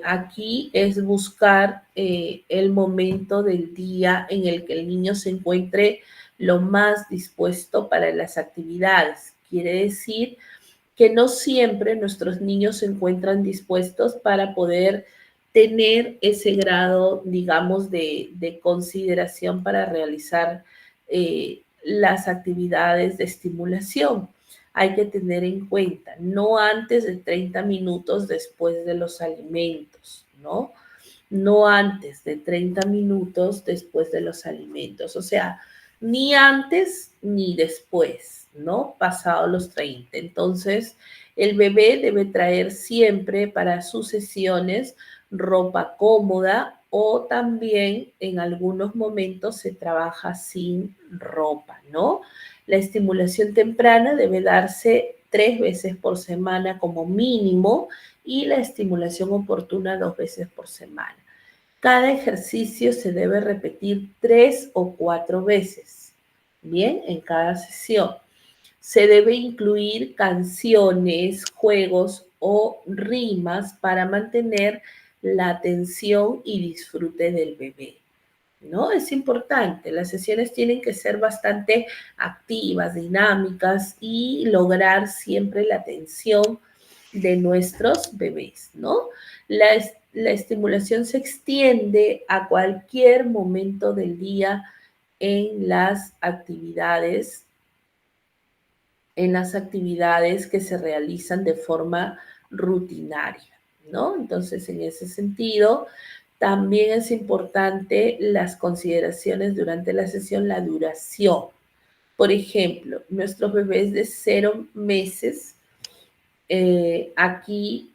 Aquí es buscar el momento del día en el que el niño se encuentre lo más dispuesto para las actividades. Quiere decir que no siempre nuestros niños se encuentran dispuestos para poder tener ese grado, digamos, de consideración para realizar las actividades de estimulación. Hay que tener en cuenta, no antes de 30 minutos después de los alimentos, ¿no? No antes de 30 minutos después de los alimentos. O sea, ni antes ni después, ¿no? Pasado los 30. Entonces, el bebé debe traer siempre para sus sesiones ropa cómoda o también en algunos momentos se trabaja sin ropa, ¿no? La estimulación temprana debe darse 3 veces por semana como mínimo y la estimulación oportuna 2 veces por semana. Cada ejercicio se debe repetir 3 o 4 veces, ¿bien? En cada sesión. Se debe incluir canciones, juegos o rimas para mantener la atención y disfrute del bebé, ¿no? Es importante, las sesiones tienen que ser bastante activas, dinámicas y lograr siempre la atención de nuestros bebés, ¿no? La estimulación se extiende a cualquier momento del día en las actividades que se realizan de forma rutinaria, ¿no? Entonces, en ese sentido, también es importante las consideraciones durante la sesión, la duración. Por ejemplo, nuestros bebés de 0 meses, aquí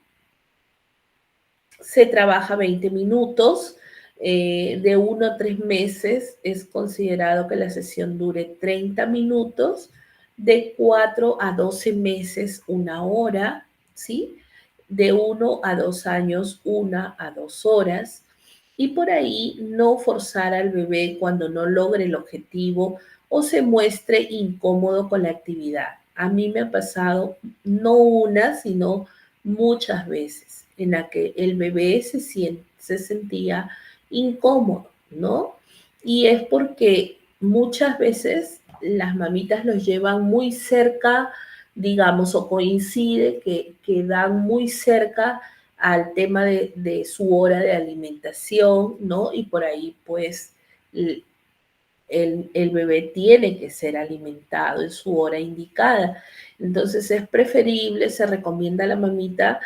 se trabaja 20 minutos, de 1 a 3 meses es considerado que la sesión dure 30 minutos, de 4 a 12 meses 1 hora, ¿sí? De 1 a 2 años 1 a 2 horas, y por ahí no forzar al bebé cuando no logre el objetivo o se muestre incómodo con la actividad. A mí me ha pasado no una, sino muchas veces en la que el bebé se sentía incómodo, ¿no? Y es porque muchas veces las mamitas los llevan muy cerca, digamos, o coincide que dan muy cerca al tema de su hora de alimentación, ¿no? Y por ahí, pues, el bebé tiene que ser alimentado en su hora indicada. Entonces es preferible, se recomienda a la mamita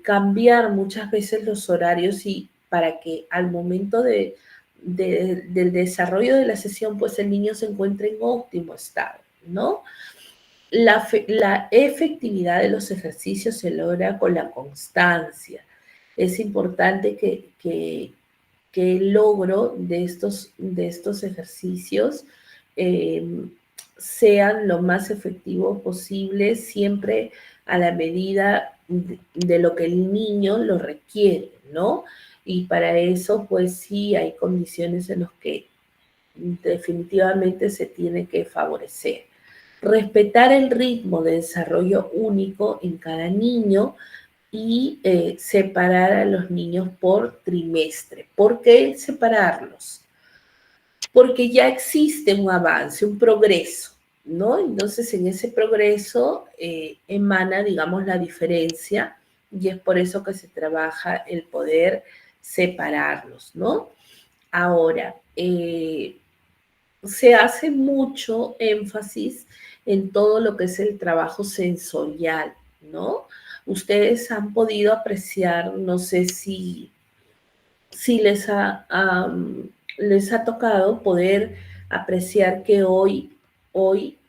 cambiar muchas veces los horarios y para que al momento del desarrollo de la sesión, pues el niño se encuentre en óptimo estado, ¿no? La efectividad de los ejercicios se logra con la constancia. Es importante que el logro de estos ejercicios sean lo más efectivos posible, siempre a la medida de lo que el niño lo requiere, ¿no? Y para eso, pues sí, hay condiciones en las que definitivamente se tiene que favorecer. Respetar el ritmo de desarrollo único en cada niño y separar a los niños por trimestre. ¿Por qué separarlos? Porque ya existe un avance, un progreso, ¿no? Entonces, en ese progreso emana, digamos, la diferencia y es por eso que se trabaja el poder separarlos, ¿no? Ahora, se hace mucho énfasis en todo lo que es el trabajo sensorial, ¿no? Ustedes han podido apreciar, no sé si les ha tocado poder apreciar que hoy,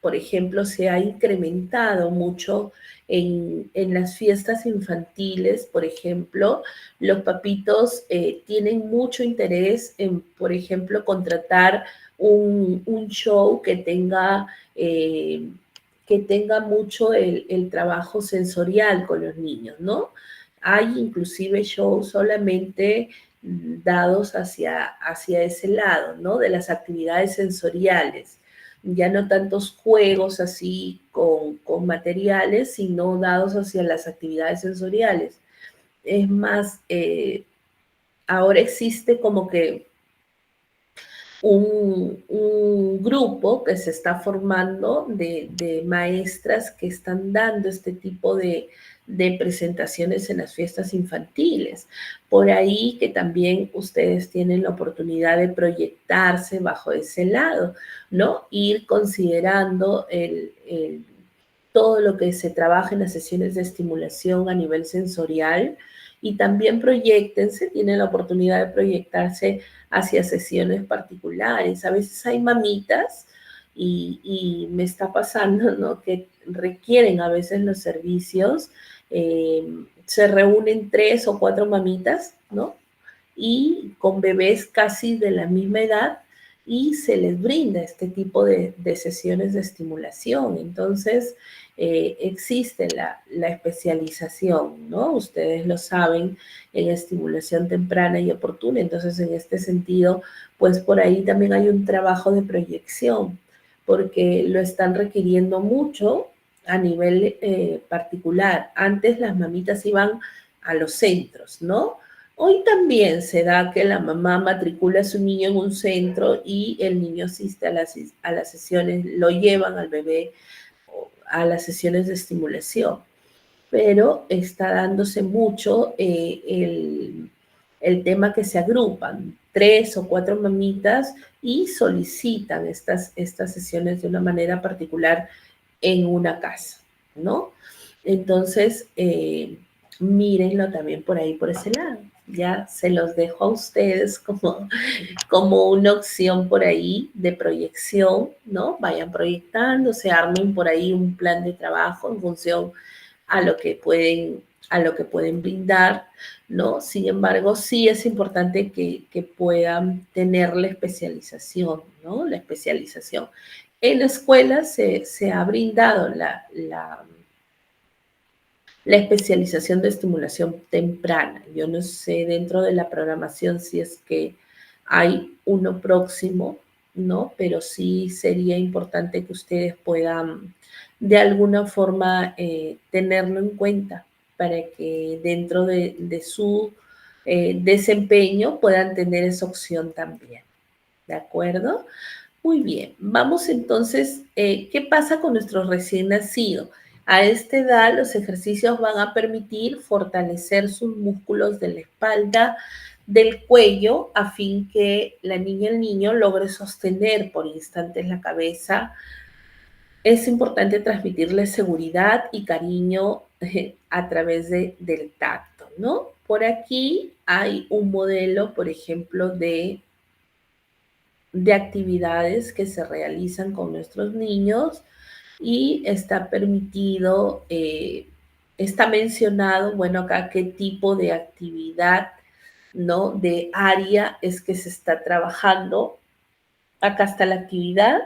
por ejemplo, se ha incrementado mucho en las fiestas infantiles, por ejemplo, los papitos tienen mucho interés en, por ejemplo, contratar un show que tenga mucho el trabajo sensorial con los niños, ¿no? Hay inclusive shows solamente dados hacia ese lado, ¿no? De las actividades sensoriales. Ya no tantos juegos así con materiales, sino dados hacia las actividades sensoriales. Es más, ahora existe como que un grupo que se está formando de maestras que están dando este tipo de presentaciones en las fiestas infantiles. Por ahí que también ustedes tienen la oportunidad de proyectarse bajo ese lado, ¿no? Ir considerando todo lo que se trabaja en las sesiones de estimulación a nivel sensorial y también proyectense, tienen la oportunidad de proyectarse hacia sesiones particulares. A veces hay mamitas y me está pasando, ¿no? Que requieren a veces los servicios, se reúnen 3 o 4 mamitas, ¿no? Y con bebés casi de la misma edad y se les brinda este tipo de sesiones de estimulación. Entonces, existe la especialización, ¿no? Ustedes lo saben, en estimulación temprana y oportuna. Entonces, en este sentido, pues por ahí también hay un trabajo de proyección, porque lo están requiriendo mucho a nivel particular. Antes las mamitas iban a los centros, ¿no? Hoy también se da que la mamá matricula a su niño en un centro y el niño asiste a las sesiones, lo llevan al bebé a las sesiones de estimulación, pero está dándose mucho el tema que se agrupan 3 o 4 mamitas y solicitan estas sesiones de una manera particular en una casa, ¿no? Entonces, mírenlo también por ahí, por ese lado. Ya se los dejo a ustedes como una opción por ahí de proyección, ¿no? Vayan proyectando, se armen por ahí un plan de trabajo en función a lo que pueden brindar, ¿no? Sin embargo, sí es importante que puedan tener la especialización, ¿no? La especialización. En la escuela se ha brindado la especialización de estimulación temprana. Yo no sé dentro de la programación si es que hay uno próximo, ¿no? Pero sí sería importante que ustedes puedan de alguna forma tenerlo en cuenta para que dentro de su desempeño puedan tener esa opción también. ¿De acuerdo? Muy bien, vamos entonces, ¿qué pasa con nuestros recién nacidos? A esta edad los ejercicios van a permitir fortalecer sus músculos de la espalda, del cuello, a fin que la niña y el niño logre sostener por instantes la cabeza. Es importante transmitirles seguridad y cariño a través del tacto, ¿no? Por aquí hay un modelo, por ejemplo, de actividades que se realizan con nuestros niños y está permitido, está mencionado, bueno, acá qué tipo de actividad, ¿no? De área es que se está trabajando. Acá está la actividad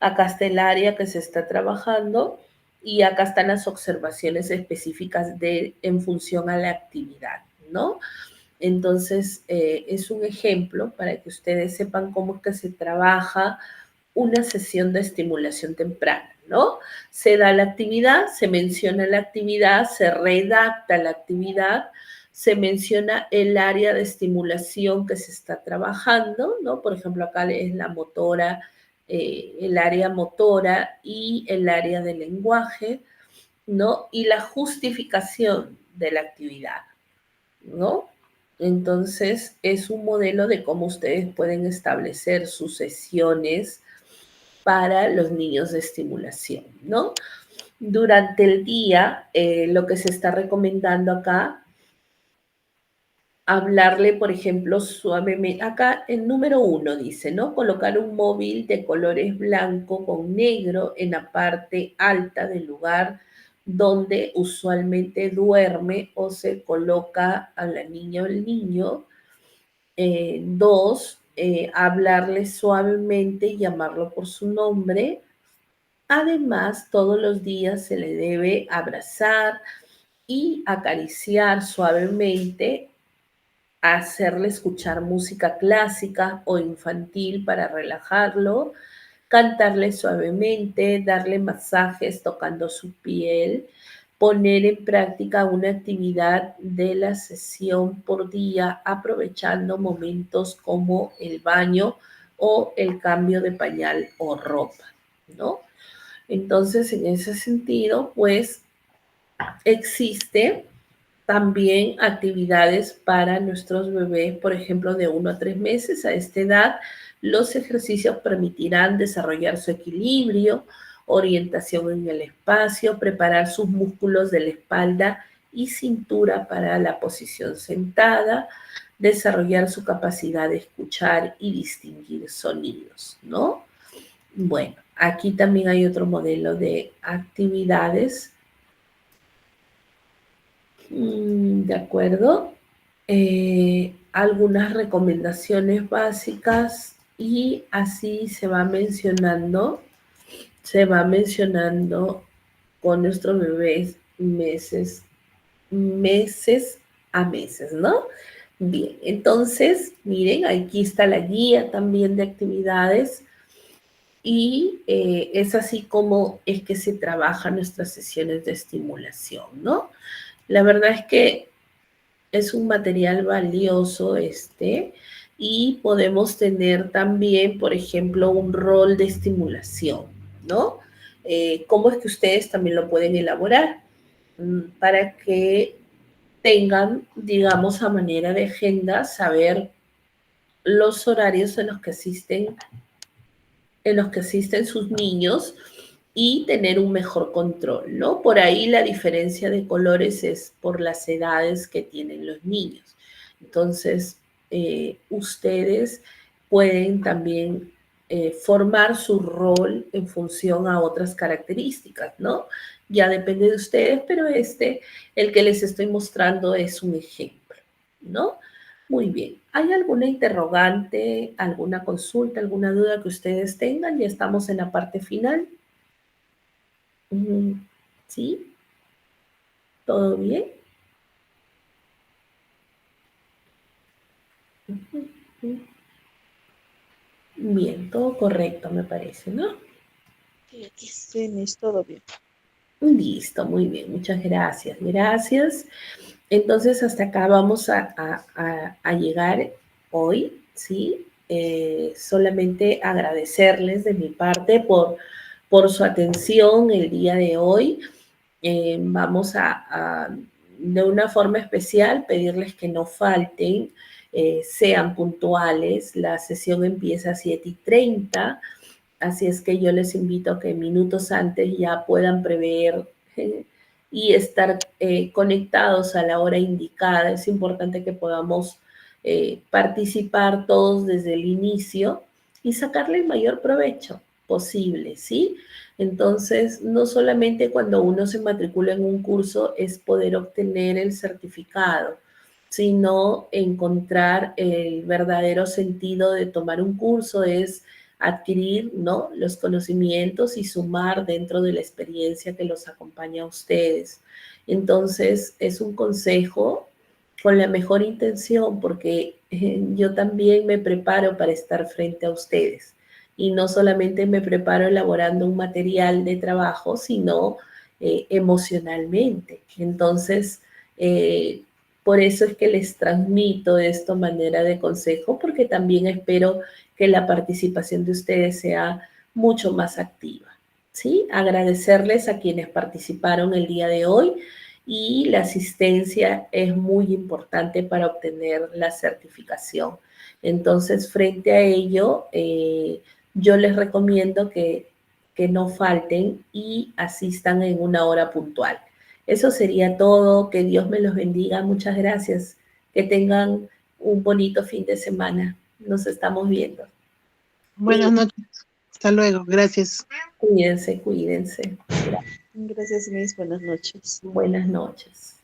acá está el área que se está trabajando y acá están las observaciones específicas en función a la actividad, ¿no? Entonces, es un ejemplo para que ustedes sepan cómo es que se trabaja una sesión de estimulación temprana, ¿no? Se da la actividad, se menciona la actividad, se redacta la actividad, se menciona el área de estimulación que se está trabajando, ¿no? Por ejemplo, acá es la motora, el área motora y el área de lenguaje, ¿no? Y la justificación de la actividad, ¿no? Entonces, es un modelo de cómo ustedes pueden establecer sus sesiones para los niños de estimulación, ¿no? Durante el día, lo que se está recomendando acá, hablarle, por ejemplo, suavemente. Acá el número 1 dice, ¿no? Colocar un móvil de colores blanco con negro en la parte alta del lugar donde usualmente duerme o se coloca a la niña o el niño. 2, hablarle suavemente y llamarlo por su nombre. Además, todos los días se le debe abrazar y acariciar suavemente, hacerle escuchar música clásica o infantil para relajarlo, cantarle suavemente, darle masajes tocando su piel, poner en práctica una actividad de la sesión por día, aprovechando momentos como el baño o el cambio de pañal o ropa, ¿no? Entonces, en ese sentido, pues existe también actividades para nuestros bebés, por ejemplo, de 1 a 3 meses. A esta edad, los ejercicios permitirán desarrollar su equilibrio, orientación en el espacio, preparar sus músculos de la espalda y cintura para la posición sentada, desarrollar su capacidad de escuchar y distinguir sonidos, ¿no? Bueno, aquí también hay otro modelo de actividades. De acuerdo. Algunas recomendaciones básicas y así se va mencionando con nuestros bebés meses a meses, ¿no? Bien, entonces, miren, aquí está la guía también de actividades y es así como es que se trabajan nuestras sesiones de estimulación, ¿no? La verdad es que es un material valioso y podemos tener también, por ejemplo, un rol de estimulación, ¿no? ¿Cómo es que ustedes también lo pueden elaborar? Para que tengan, digamos, a manera de agenda, saber los horarios en los que asisten sus niños y tener un mejor control, ¿no? Por ahí la diferencia de colores es por las edades que tienen los niños. Entonces, ustedes pueden también formar su rol en función a otras características, ¿no? Ya depende de ustedes, pero el que les estoy mostrando es un ejemplo, ¿no? Muy bien. ¿Hay alguna interrogante, alguna consulta, alguna duda que ustedes tengan? Ya estamos en la parte final. ¿Sí? ¿Todo bien? Bien, todo correcto, me parece, ¿no?
Sí, Miss, todo bien.
Listo, muy bien, muchas gracias. Gracias. Entonces, hasta acá vamos a llegar hoy, ¿sí? Solamente agradecerles de mi parte por su atención el día de hoy. Vamos de una forma especial, pedirles que no falten, sean puntuales. La sesión empieza a 7:30, así es que yo les invito a que minutos antes ya puedan prever y estar conectados a la hora indicada. Es importante que podamos participar todos desde el inicio y sacarle el mayor provecho posible, ¿sí? Entonces, no solamente cuando uno se matricula en un curso es poder obtener el certificado, sino encontrar el verdadero sentido de tomar un curso es adquirir, ¿no?, los conocimientos y sumar dentro de la experiencia que los acompaña a ustedes. Entonces, es un consejo con la mejor intención, porque yo también me preparo para estar frente a ustedes. Y no solamente me preparo elaborando un material de trabajo, sino emocionalmente. Entonces, por eso es que les transmito esta manera de consejo, porque también espero que la participación de ustedes sea mucho más activa, ¿sí? Agradecerles a quienes participaron el día de hoy, y la asistencia es muy importante para obtener la certificación. Entonces, frente a ello, yo les recomiendo que no falten y asistan en una hora puntual. Eso sería todo. Que Dios me los bendiga. Muchas gracias. Que tengan un bonito fin de semana. Nos estamos viendo.
Buenas noches. Hasta luego. Gracias.
Cuídense, cuídense.
Gracias, Miss. Buenas noches.
Buenas noches.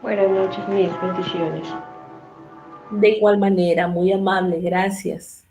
Buenas noches, mis bendiciones.
De igual manera, muy amable. Gracias.